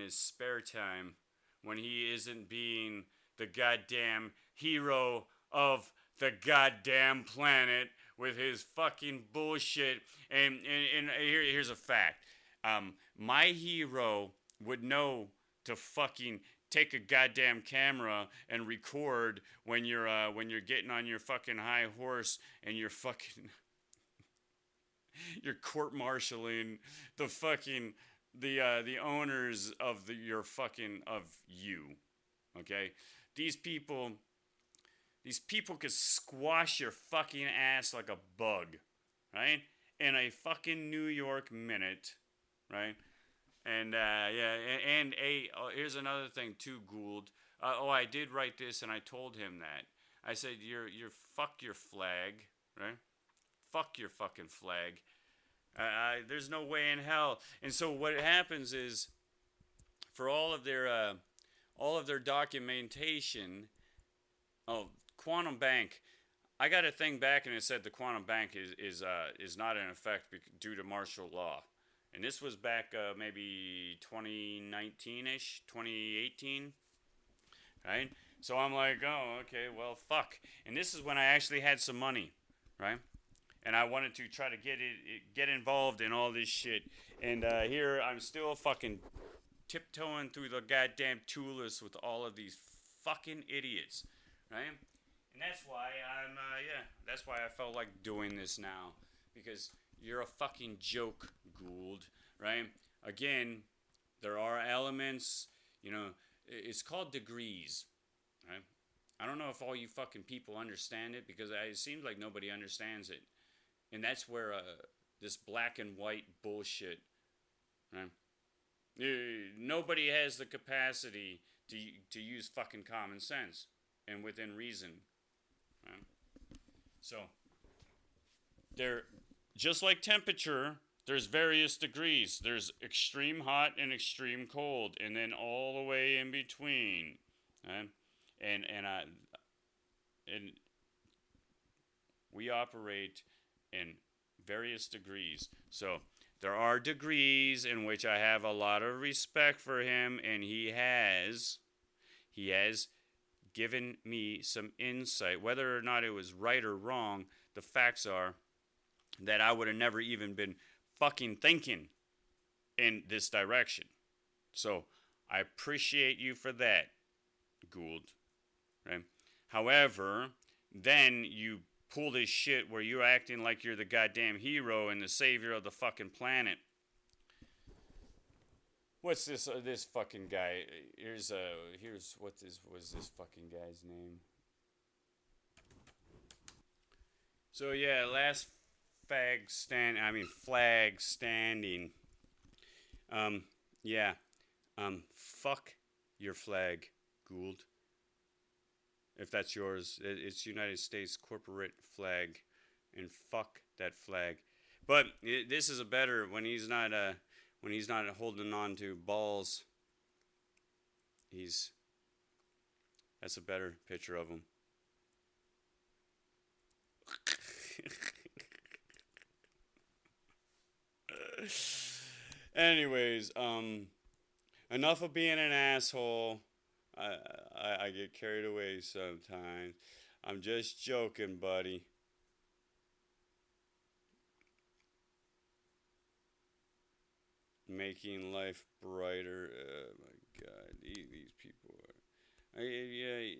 spare time when he isn't being the goddamn hero of the goddamn planet with his fucking bullshit. And here's a fact. My hero would know to fucking take a goddamn camera and record when you're getting on your fucking high horse and you're fucking you're court-martialing the fucking the owners of you. Okay? These people could squash your fucking ass like a bug, right? In a fucking New York minute, right? And here's another thing too, Gould. I did write this, and I told him that. I said, "You're fuck your flag, right? Fuck your fucking flag. There's no way in hell." And so what happens is, for all of their documentation, Quantum Bank. I got a thing back, and it said the Quantum Bank is not in effect due to martial law. And this was back maybe 2019-ish, 2018, right? So I'm like, oh, okay, well, fuck. And this is when I actually had some money, right? And I wanted to try to get involved in all this shit. And here I'm still fucking tiptoeing through the goddamn tool list with all of these fucking idiots, right? And that's why that's why I felt like doing this now, because you're a fucking joke, Gould, right? Again, there are elements, it's called degrees, right? I don't know if all you fucking people understand it, because it seems like nobody understands it. And that's where this black and white bullshit, right? Nobody has the capacity to use fucking common sense and within reason, right? So, they're just like temperature. There's various degrees. There's extreme hot and extreme cold, and then all the way in between. And and we operate in various degrees. So there are degrees in which I have a lot of respect for him, and he has given me some insight. Whether or not it was right or wrong, the facts are that I would have never even been fucking thinking in this direction. So I appreciate you for that, Gould. Right? However, then you pull this shit where you're acting like you're the goddamn hero and the savior of the fucking planet. What's this fucking guy? Here's what was this fucking guy's name? So yeah, last flag standing. Yeah. Fuck your flag, Gould. If that's yours, it's United States corporate flag, and fuck that flag. But this is a better when he's not holding on to balls. That's a better picture of him. Anyways, enough of being an asshole. I get carried away sometimes. I'm just joking, buddy. Making life brighter. Oh my God, these people are. Yeah,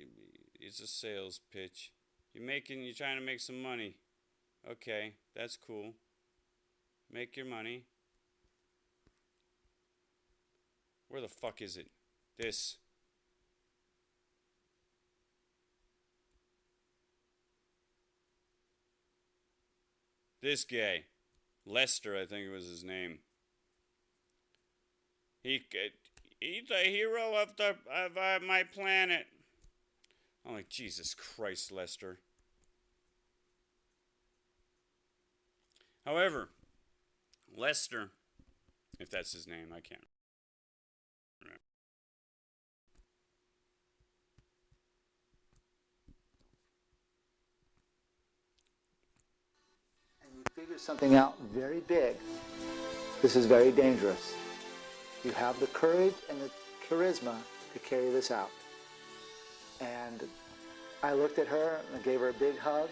it's a sales pitch. You're trying to make some money. Okay, that's cool. Make your money. Where the fuck is it? This. This guy. Lester, I think was his name. He's a hero of my planet. I'm like, Jesus Christ, Lester. However, Lester, if that's his name, I can't remember.
And you figure something out very big. This is very dangerous. You have the courage and the charisma to carry this out. And I looked at her and I gave her a big hug.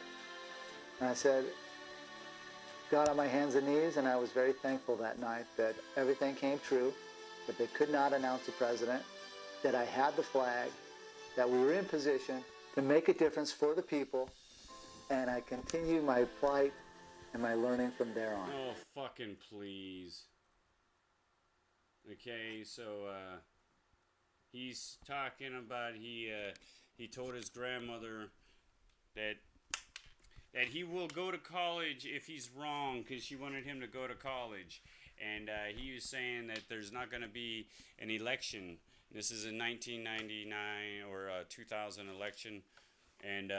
And I said, got on my hands and knees, and I was very thankful that night that everything came true, that they could not announce a president, that I had the flag, that we were in position to make a difference for the people, and I continue my plight and my learning from there on.
Oh, fucking please. Okay, so, he's talking about he told his grandmother that he will go to college if he's wrong, because she wanted him to go to college. And he was saying that there's not going to be an election. This is a 1999 or 2000 election. And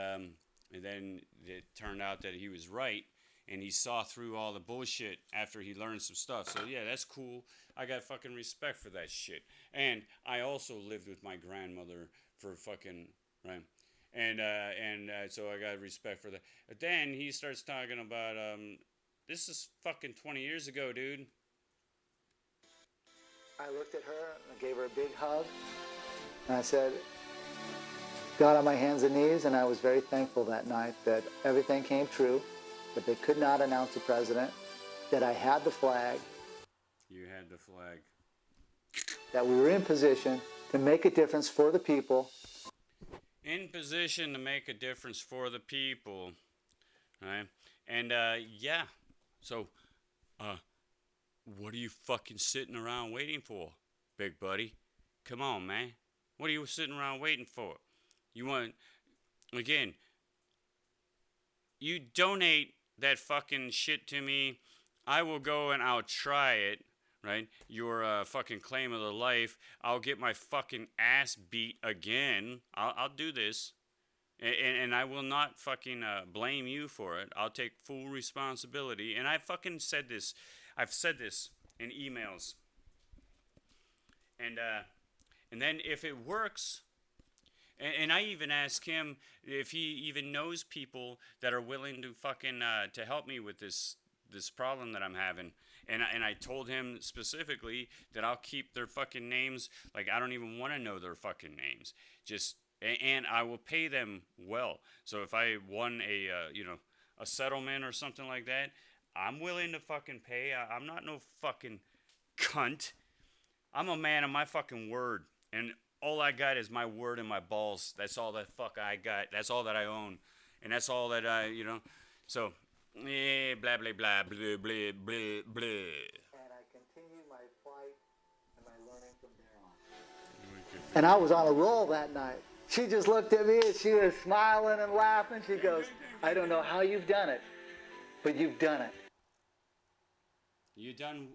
then it turned out that he was right. And he saw through all the bullshit after he learned some stuff. So, yeah, that's cool. I got fucking respect for that shit. And I also lived with my grandmother for fucking, right? And so I got respect for that. But then he starts talking about, this is fucking 20 years ago, dude.
I looked at her and I gave her a big hug. And I said, got on my hands and knees, and I was very thankful that night that everything came true, that they could not announce a president, that I had the flag.
You had the flag.
That we were in position to make a difference for the people.
In position to make a difference for the people, right? And yeah, so what are you fucking sitting around waiting for, big buddy? Come on, man. What are you sitting around waiting for? You want, again, you donate that fucking shit to me, I will go and I'll try it. Right? Your fucking claim of the life. I'll get my fucking ass beat again. I'll do this. And I will not fucking blame you for it. I'll take full responsibility. And I fucking said this. I've said this in emails. And then if it works, and I even ask him if he even knows people that are willing to fucking to help me with this problem that I'm having. And I told him specifically that I'll keep their fucking names. Like, I don't even want to know their fucking names. And I will pay them well. So if I won a settlement or something like that, I'm willing to fucking pay. I'm not no fucking cunt. I'm a man of my fucking word. And all I got is my word and my balls. That's all that fuck I got. That's all that I own. And that's all that So, blah, blah, blah, blah, blah, blah, blah.
And I continue my flight and my learning from there on. And I was on a roll that night. She just looked at me and she was smiling and laughing. She goes, I don't know how you've done it, but you've done it.
You done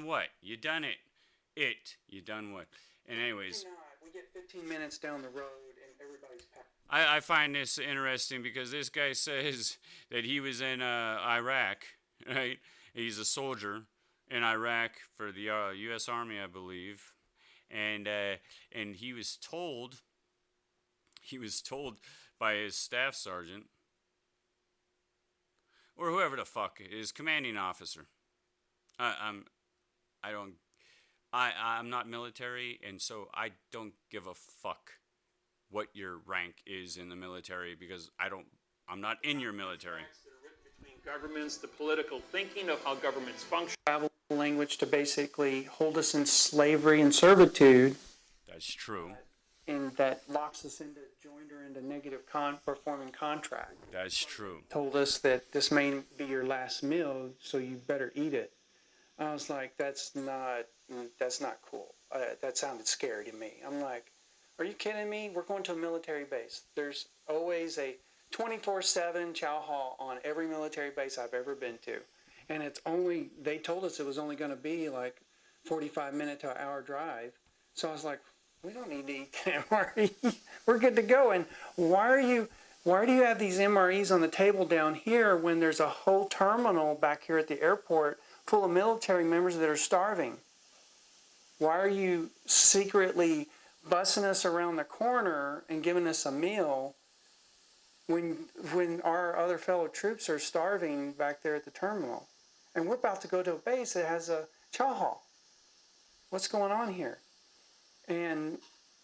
what? You done it. You done what? And anyways,
we get 15 minutes down the road and everybody's packed.
I find this interesting because this guy says that he was in Iraq, right? He's a soldier in Iraq for the U.S. Army, I believe, and he was told by his staff sergeant or whoever the fuck, his commanding officer. I'm not military, and so I don't give a fuck what your rank is in the military because I'm not in your military.
That are written between governments, the political thinking of how governments function, travel language to basically hold us in slavery and servitude.
That's true.
And that locks us into joinder into negative performing contract.
That's true.
Told us that this may be your last meal, so you better eat it. I was like, that's not cool. That sounded scary to me. I'm like, are you kidding me? We're going to a military base. There's always a 24/7 chow hall on every military base I've ever been to. And they told us it was only going to be like 45-minute to an hour drive. So I was like, we don't need to eat the MRE. We're good to go. And why do you have these MREs on the table down here when there's a whole terminal back here at the airport full of military members that are starving? Why are you secretly bussing us around the corner and giving us a meal when our other fellow troops are starving back there at the terminal? And we're about to go to a base that has a chow hall. What's going on here? And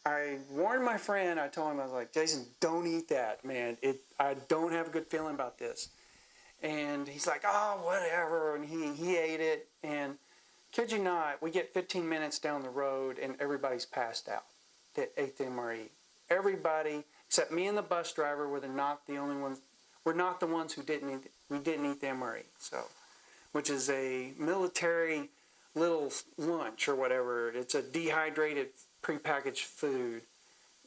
I warned my friend. I told him, I was like, Jason, don't eat that, man. I don't have a good feeling about this. And he's like, oh, whatever. And he ate it. And kid you not, we get 15 minutes down the road and everybody's passed out that ate the MRE. Everybody, except me and the bus driver, were not the only ones. We're not the ones who didn't eat. We didn't eat the MRE. So, which is a military little lunch or whatever. It's a dehydrated prepackaged food.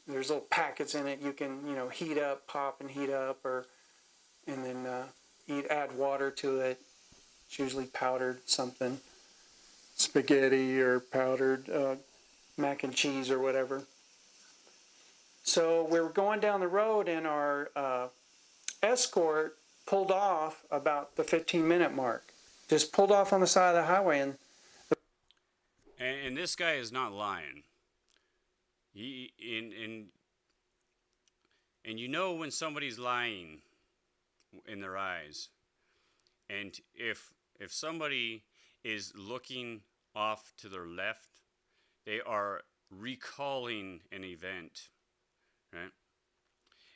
There's little packets in it you can heat up, pop and heat up, and then add water to it. It's usually powdered something, spaghetti or powdered mac and cheese or whatever. So we were going down the road and our escort pulled off about the 15-minute mark. Just pulled off on the side of the highway.
And this guy is not lying. And you know when somebody's lying in their eyes. And if somebody is looking off to their left, they are recalling an event, right?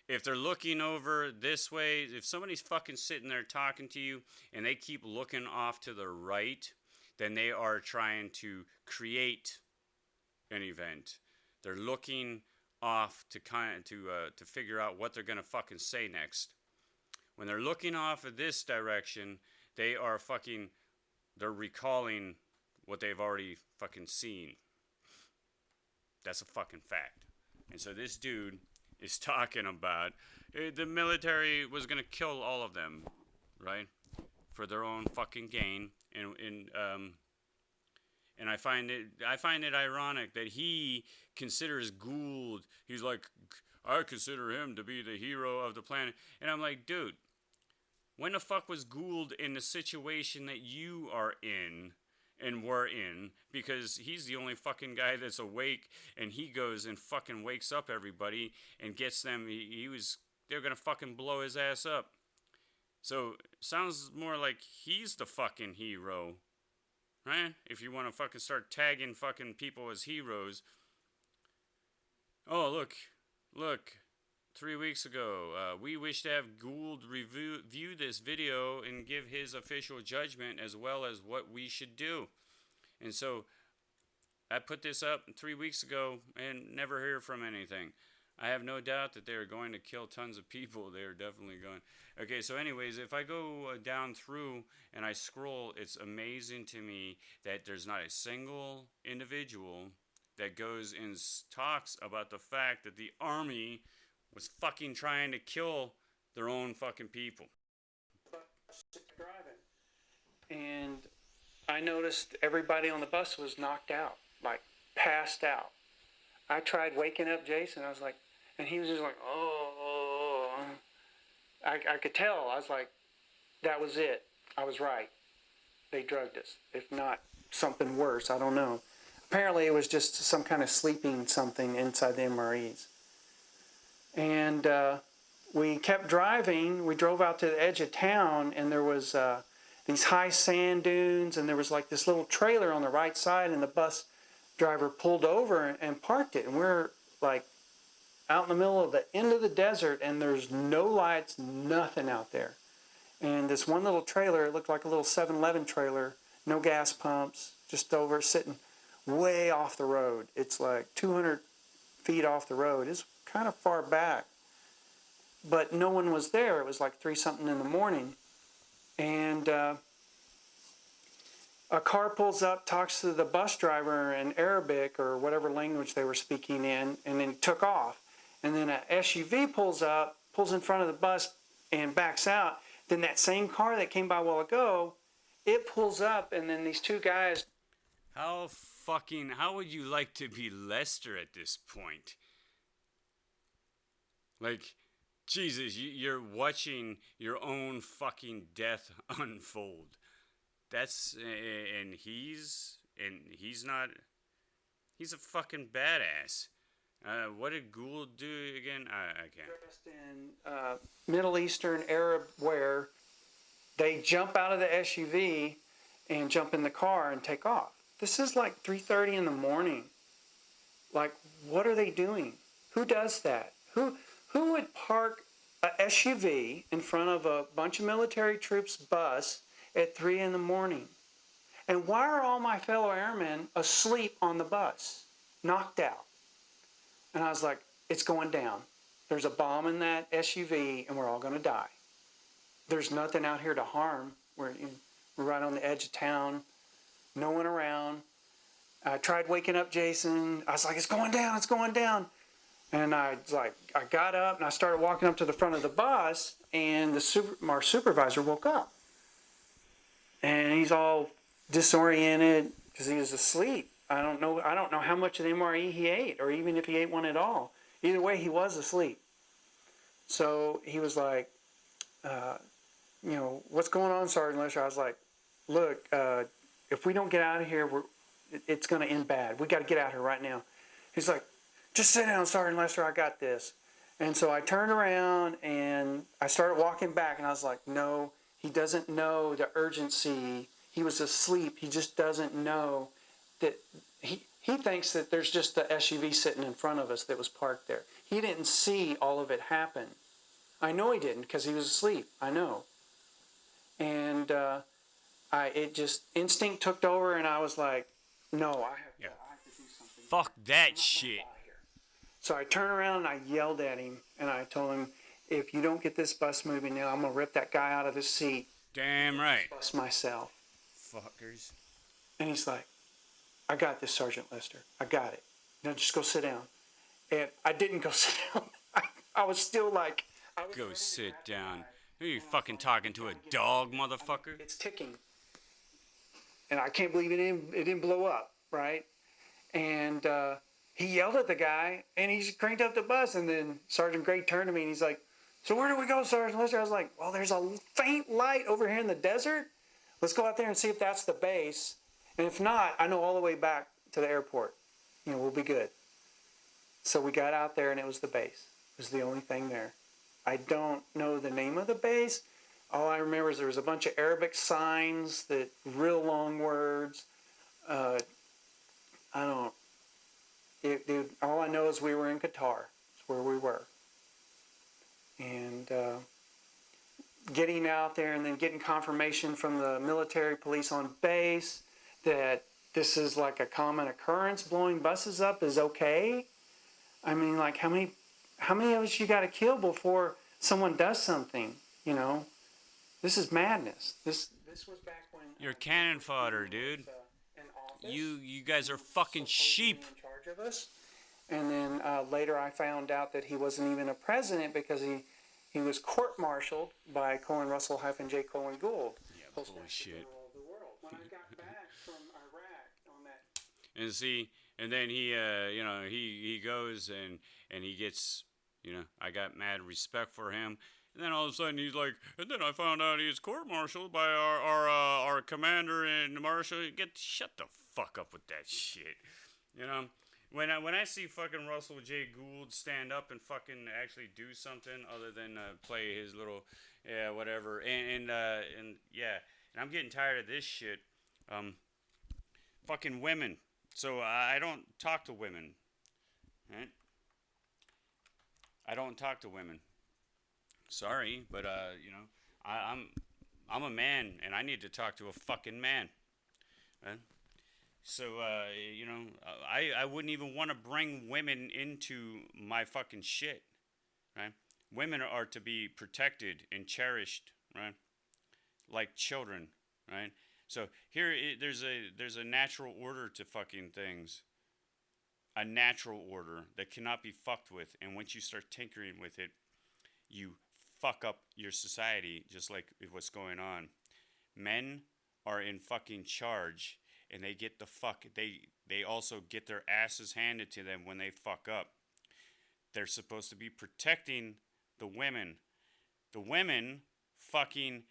If they're looking over this way, if somebody's fucking sitting there talking to you and they keep looking off to the right, then they are trying to create an event. They're looking off to figure out what they're gonna fucking say next. When they're looking off of this direction, they're recalling what they've already fucking seen. That's a fucking fact. And so this dude is talking about the military was gonna kill all of them, right, for their own fucking gain. And I find it ironic that he considers Gould. He's like, I consider him to be the hero of the planet. And I'm like, dude, When the fuck was Gould in the situation that you are in and were in? Because he's the only fucking guy that's awake, and he goes and fucking wakes up everybody and gets them. They're gonna fucking blow his ass up. So, sounds more like he's the fucking hero, right? If you want to fucking start tagging fucking people as heroes. Oh, look. 3 weeks ago, we wish to have Gould view this video and give his official judgment as well as what we should do. And so, I put this up 3 weeks ago and never hear from anything. I have no doubt that they're going to kill tons of people. They're definitely going. Okay, so anyways, if I go down through and I scroll, it's amazing to me that there's not a single individual that goes and talks about the fact that the army was fucking trying to kill their own fucking people.
And I noticed everybody on the bus was knocked out, like passed out. I tried waking up Jason. I was like, and he was just like, oh. I could tell. I was like, that was it. I was right. They drugged us. If not something worse, I don't know. Apparently it was just some kind of sleeping something inside the MREs. And we kept driving. We drove out to the edge of town, and there was these high sand dunes, and there was like this little trailer on the right side, and the bus driver pulled over and parked it. And we're like out in the middle of the end of the desert, and there's no lights, nothing out there. And this one little trailer, it looked like a little 7-Eleven trailer, no gas pumps, just over sitting way off the road. It's like 200 feet off the road. It's kind of far back. But no one was there. It was like 3-something in the morning. And a car pulls up, talks to the bus driver in Arabic or whatever language they were speaking in, and then took off. And then a SUV pulls up, pulls in front of the bus and backs out. Then that same car that came by a while ago, it pulls up, and then these two guys.
How would you like to be Lester at this point? Like, Jesus, you're watching your own fucking death unfold. And he's a fucking badass. What did Gould do again? I can't.
Dressed in Middle Eastern Arab wear, they jump out of the SUV and jump in the car and take off. This is like 3:30 in the morning. Like, what are they doing? Who does that? Who would park a SUV in front of a bunch of military troops bus at 3 in the morning? And why are all my fellow airmen asleep on the bus, knocked out? And I was like, it's going down. There's a bomb in that SUV, and we're all going to die. There's nothing out here to harm. We're right on the edge of town. No one around. I tried waking up Jason. I was like, it's going down, it's going down. And I got up and I started walking up to the front of the bus, and our supervisor woke up. And he's all disoriented because he was asleep. I don't know how much of the MRE he ate, or even if he ate one at all. Either way, he was asleep. So he was like, what's going on, Sergeant Lester? I was like, look, if we don't get out of here, it's going to end bad. We got to get out of here right now. He's like, just sit down, Sergeant Lester, I got this. And so I turned around and I started walking back, and I was like, no, he doesn't know the urgency. He was asleep. He just doesn't know that he thinks that there's just the SUV sitting in front of us that was parked there. He didn't see all of it happen. I know he didn't because he was asleep. I know. And instinct took over, and I was like, no, I have to do something.
Fuck that shit.
So I turned around and I yelled at him, and I told him, if you don't get this bus moving now, I'm going to rip that guy out of his seat.
Damn right.
Bus myself.
Fuckers.
And he's like, I got this, Sergeant Lester. I got it. Now just go sit down. And I didn't go sit down. I was still like...
Go sit down. Who are you fucking talking to, a dog, motherfucker?
It's ticking. And I can't believe it didn't blow up, right? And he yelled at the guy, and he cranked up the bus. And then Sergeant Gray turned to me, and he's like, So where do we go, Sergeant Lister? I was like, well, there's a faint light over here in the desert. Let's go out there and see if that's the base. And if not, I know all the way back to the airport. You know, we'll be good. So we got out there and it was the base. It was the only thing there. I don't know the name of the base. All I remember is there was a bunch of Arabic signs, that real long words. Dude, all I know is we were in Qatar. It's where we were. And getting out there and then getting confirmation from the military police on base that this is like a common occurrence, blowing buses up is okay. I mean, like, how many of us you got to kill before someone does something? You know, this is madness. This was back when
You're cannon fodder, dude. You guys are fucking sheep.
In charge of us. And then later I found out that he wasn't even a president because he was court-martialed by Colin Russell -J. Colin Gould.
Yeah, bullshit.
When I got back from Iraq on that.
And see, and then he, you know, he goes and he gets, you know, I got mad respect for him. And then all of a sudden he's like, and then I found out he's court-martialed by our commander and marshal. Shut the fuck up with that shit. You know, when I see fucking Russell J. Gould stand up and fucking actually do something other than play his little, yeah, whatever. And yeah, and I'm getting tired of this shit. Fucking women. So I don't talk to women. Right? I don't talk to women. Sorry, but you know, I'm a man and I need to talk to a fucking man. Right? So you know, I wouldn't even want to bring women into my fucking shit. Right? Women are to be protected and cherished, right? Like children, right? So here there's a natural order to fucking things. A natural order that cannot be fucked with, and once you start tinkering with it, you fuck up your society, just like what's going on. Men are in fucking charge, and they get the fuck, they also get their asses handed to them when they fuck up. They're supposed to be protecting the women. The women fucking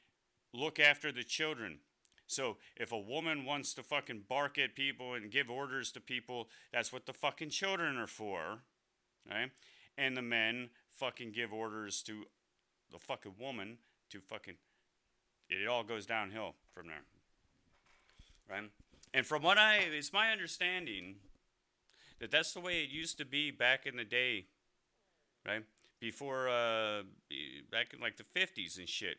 look after the children. So if a woman wants to fucking bark at people and give orders to people, that's what the fucking children are for, right? And the men fucking give orders to the fucking woman to fucking, it all goes downhill from there, right? And from what it's my understanding that that's the way it used to be back in the day, right? Before, back in like the 50s and shit.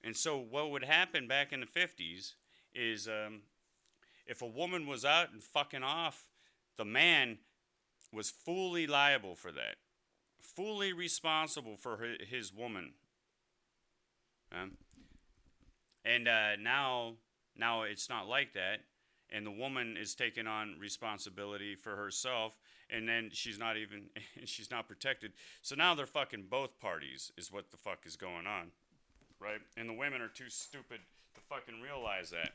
And so what would happen back in the 50s is if a woman was out and fucking off, the man was fully liable for that. Fully responsible for his woman. And now it's not like that. And the woman is taking on responsibility for herself. And then she's not protected. So now they're fucking both parties is what the fuck is going on. Right? And the women are too stupid to fucking realize that.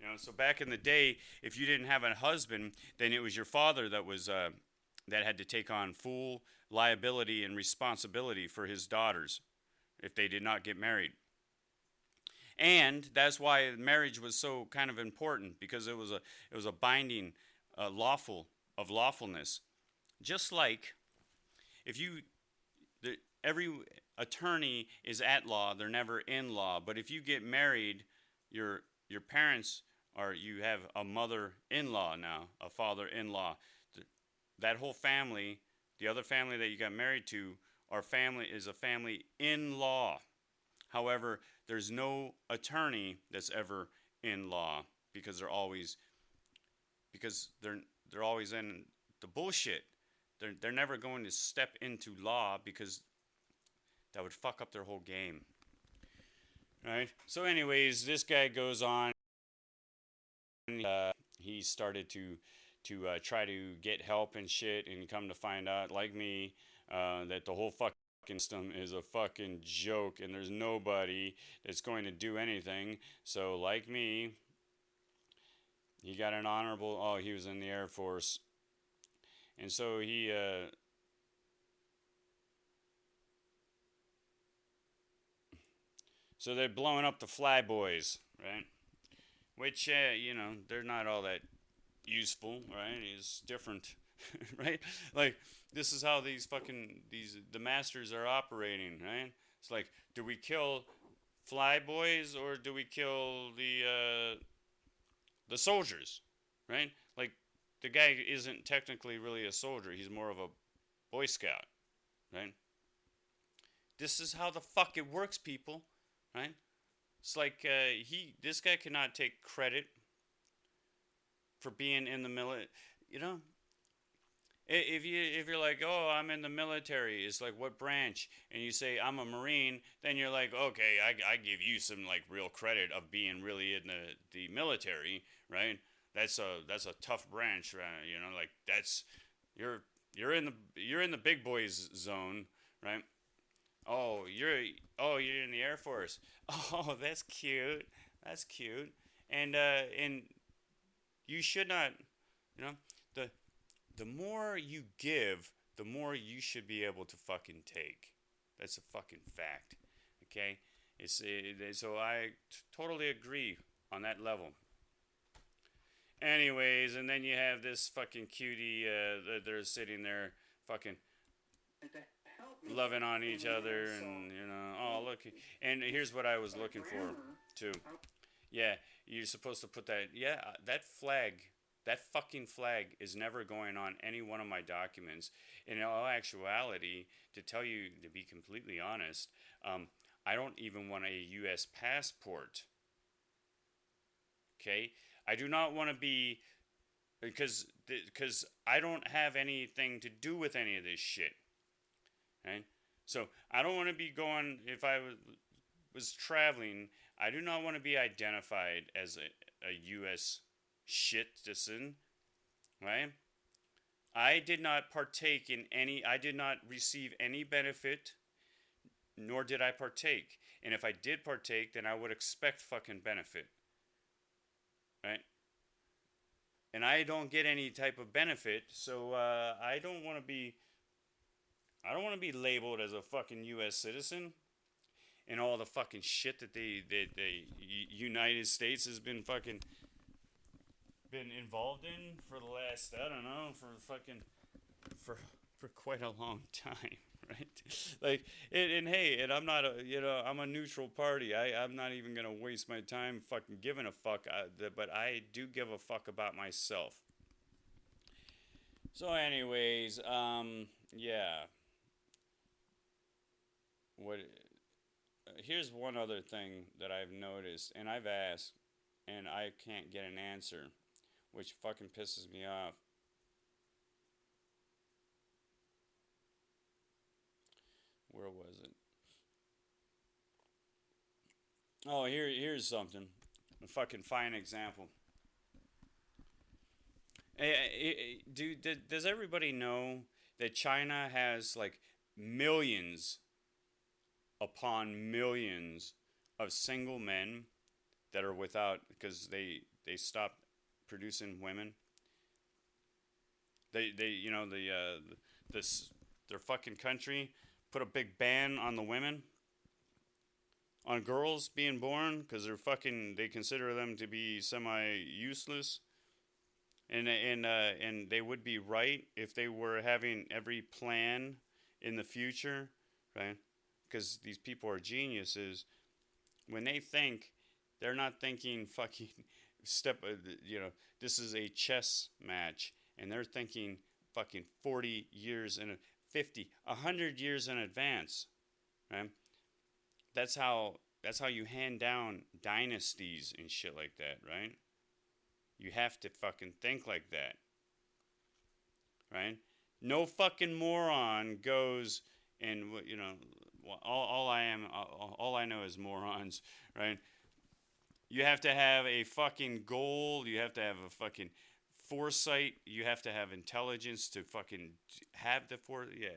You know, so back in the day, if you didn't have a husband, then it was your father that was that had to take on full liability and responsibility for his daughters if they did not get married. And that's why marriage was so kind of important, because it was a binding lawfulness. Just like if every attorney is at law, they're never in law. But if you get married, your parents are, you have a mother-in-law now, a father-in-law. That whole family, the other family that you got married to, our family is a family in law. However, there's no attorney that's ever in law because they're always in the bullshit. They're never going to step into law because that would fuck up their whole game. Right? So anyways, this guy goes on. He started to try to get help and shit, and come to find out, like me, that the whole fucking system is a fucking joke, and there's nobody that's going to do anything. So like me, he got an honorable, he was in the Air Force. And so he So they're blowing up the flyboys, right? Which, they're not all that useful, right? It's different, right? Like, this is how the masters are operating, right? It's like, do we kill flyboys or do we kill the soldiers, right? Like, the guy isn't technically really a soldier. He's more of a Boy Scout, right? This is how the fuck it works, people, right? It's like this guy cannot take credit for being in the military, you know. If you're like, oh, I'm in the military, it's like, what branch? And you say I'm a Marine, then you're like, okay, I give you some like real credit of being really in the military, right? That's a tough branch, right? You know, like you're in the big boys zone, right? Oh, you're in the Air Force. Oh, that's cute. That's cute. And you should not, you know, the more you give, the more you should be able to fucking take. That's a fucking fact. Okay? So I totally agree on that level. Anyways, and then you have this fucking cutie they're sitting there fucking loving on each other, and oh look, and here's what I was looking for too. Yeah, you're supposed to put that. Yeah, that fucking flag is never going on any one of my documents. In all actuality, to be completely honest, I don't even want a U.S. passport. Okay, I do not want to be, because I don't have anything to do with any of this shit. Right? So I don't want to be going, if I was traveling, I do not want to be identified as a U.S. citizen, right? I did not partake in I did not receive any benefit, nor did I partake. And if I did partake, then I would expect fucking benefit, right? And I don't get any type of benefit, so I don't want to be labeled as a fucking U.S. citizen, and all the fucking shit that the United States has been involved in for the last, I don't know, for quite a long time, right? Like, and hey, and I'm not I'm a neutral party. I'm not even gonna waste my time fucking giving a fuck, but I do give a fuck about myself. So anyways, yeah. Here's one other thing that I've noticed, and I've asked, and I can't get an answer, which fucking pisses me off. Where was it? Oh, here's something. A fucking fine example. Does everybody know that China has like millions upon millions of single men that are without, because they stopped producing women. Their fucking country put a big ban on the women, on girls being born, because they consider them to be semi-useless. And they would be right if they were having every plan in the future, right? Because these people are geniuses. When they think, they're not thinking fucking this is a chess match, and they're thinking fucking 40 years and 50, 100 years in advance, right? That's how you hand down dynasties and shit like that, right? You have to fucking think like that, right? No fucking moron goes and all I know is morons, right? You have to have a fucking goal. You have to have a fucking foresight. You have to have intelligence to fucking have yeah.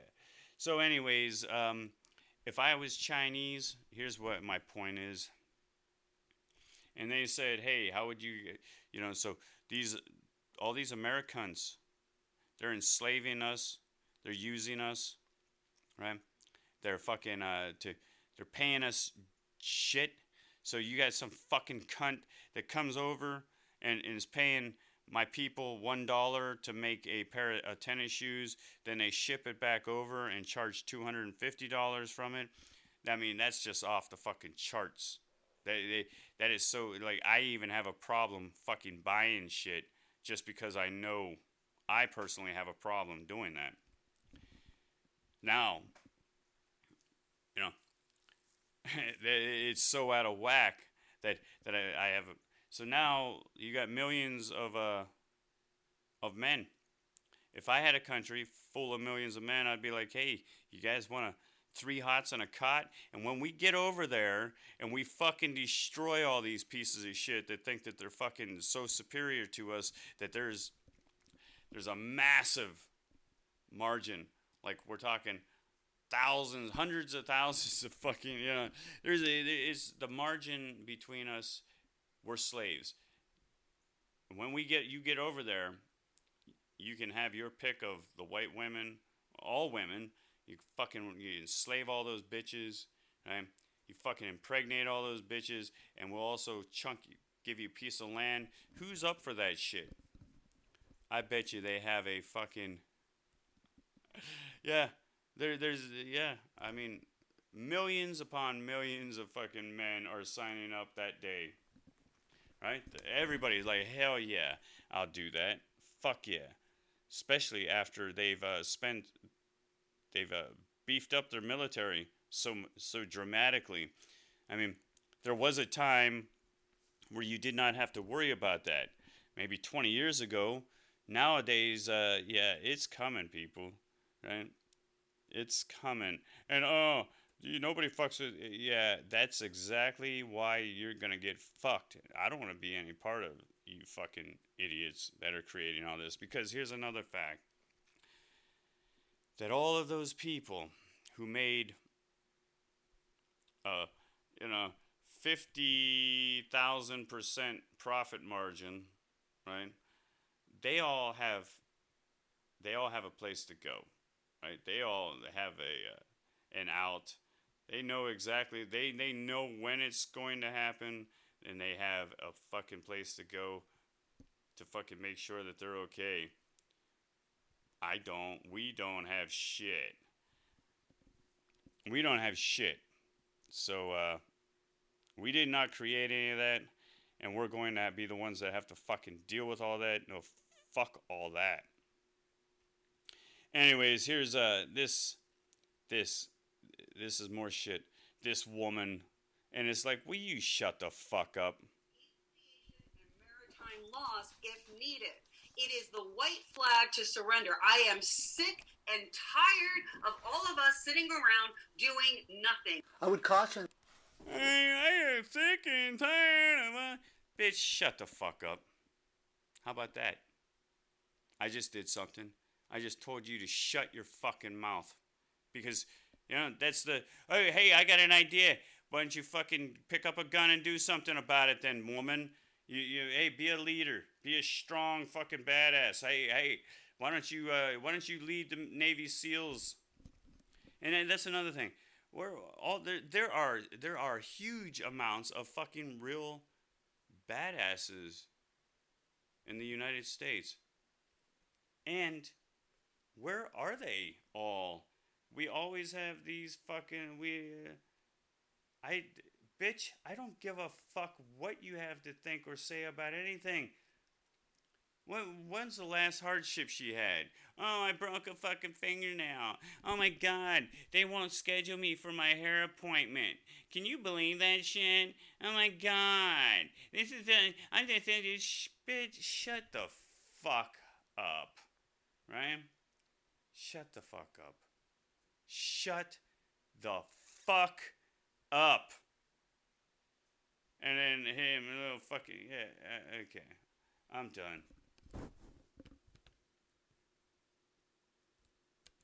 So anyways, if I was Chinese, here's what my point is. And they said, hey, how would you, so all these Americans, they're enslaving us. They're using us, right? They're fucking, they're paying us shit. So you got some fucking cunt that comes over and is paying my people $1 to make a pair of tennis shoes. Then they ship it back over and charge $250 from it. I mean, that's just off the fucking charts. That is so, like, I even have a problem fucking buying shit just because I know I personally have a problem doing that. Now, you know, it's so out of whack that I have. So now you got millions of men. If I had a country full of millions of men, I'd be like, hey, you guys want 3 hots and a cot? And when we get over there and we fucking destroy all these pieces of shit that think that they're fucking so superior to us, that there's a massive margin. Like, we're talking thousands, hundreds of thousands of fucking, you know, it's the margin between us. We're slaves. When you get over there, you can have your pick of the white women, all women. You enslave all those bitches, right? You fucking impregnate all those bitches, and we'll also give you a piece of land. Who's up for that shit? I bet you they have a fucking, yeah, I mean, millions upon millions of fucking men are signing up that day, right? Everybody's like, hell yeah, I'll do that. Fuck yeah. Especially after they've beefed up their military so dramatically. I mean, there was a time where you did not have to worry about that. Maybe 20 years ago. Nowadays, yeah, it's coming, people, right? It's coming. And, nobody fucks with, yeah, that's exactly why you're going to get fucked. I don't want to be any part of you fucking idiots that are creating all this. Because here's another fact. That all of those people who made, 50,000% profit margin, right? They all have a place to go, right? They all have an out. They know exactly. They know when it's going to happen, and they have a fucking place to go to fucking make sure that they're okay. I don't. We don't have shit. We don't have shit. So, we did not create any of that, and we're going to be the ones that have to fucking deal with all that. No, fuck all that. Anyways, here's this is more shit. This woman, and it's like, will you shut the fuck up?
Maritime laws if needed. It is the white flag to surrender. I am sick and tired of all of us sitting around doing nothing.
I would caution.
I am sick and tired of us. Bitch, shut the fuck up. How about that? I just did something. I just told you to shut your fucking mouth. Because, you know, that's the, hey, I got an idea. Why don't you fucking pick up a gun and do something about it then, woman? Hey, be a leader. Be a strong fucking badass. Hey, why don't you lead the Navy SEALs? And then that's another thing. There are huge amounts of fucking real badasses in the United States. And where are they all? We always have these fucking bitch, I don't give a fuck what you have to think or say about anything. When's the last hardship she had? Oh, I broke a fucking fingernail. Oh my god, they won't schedule me for my hair appointment. Can you believe that shit? Oh my god. I'm just saying, bitch, shut the fuck up. Right? Shut the fuck up. Shut the fuck up. And then him, little fucking, yeah, okay. I'm done.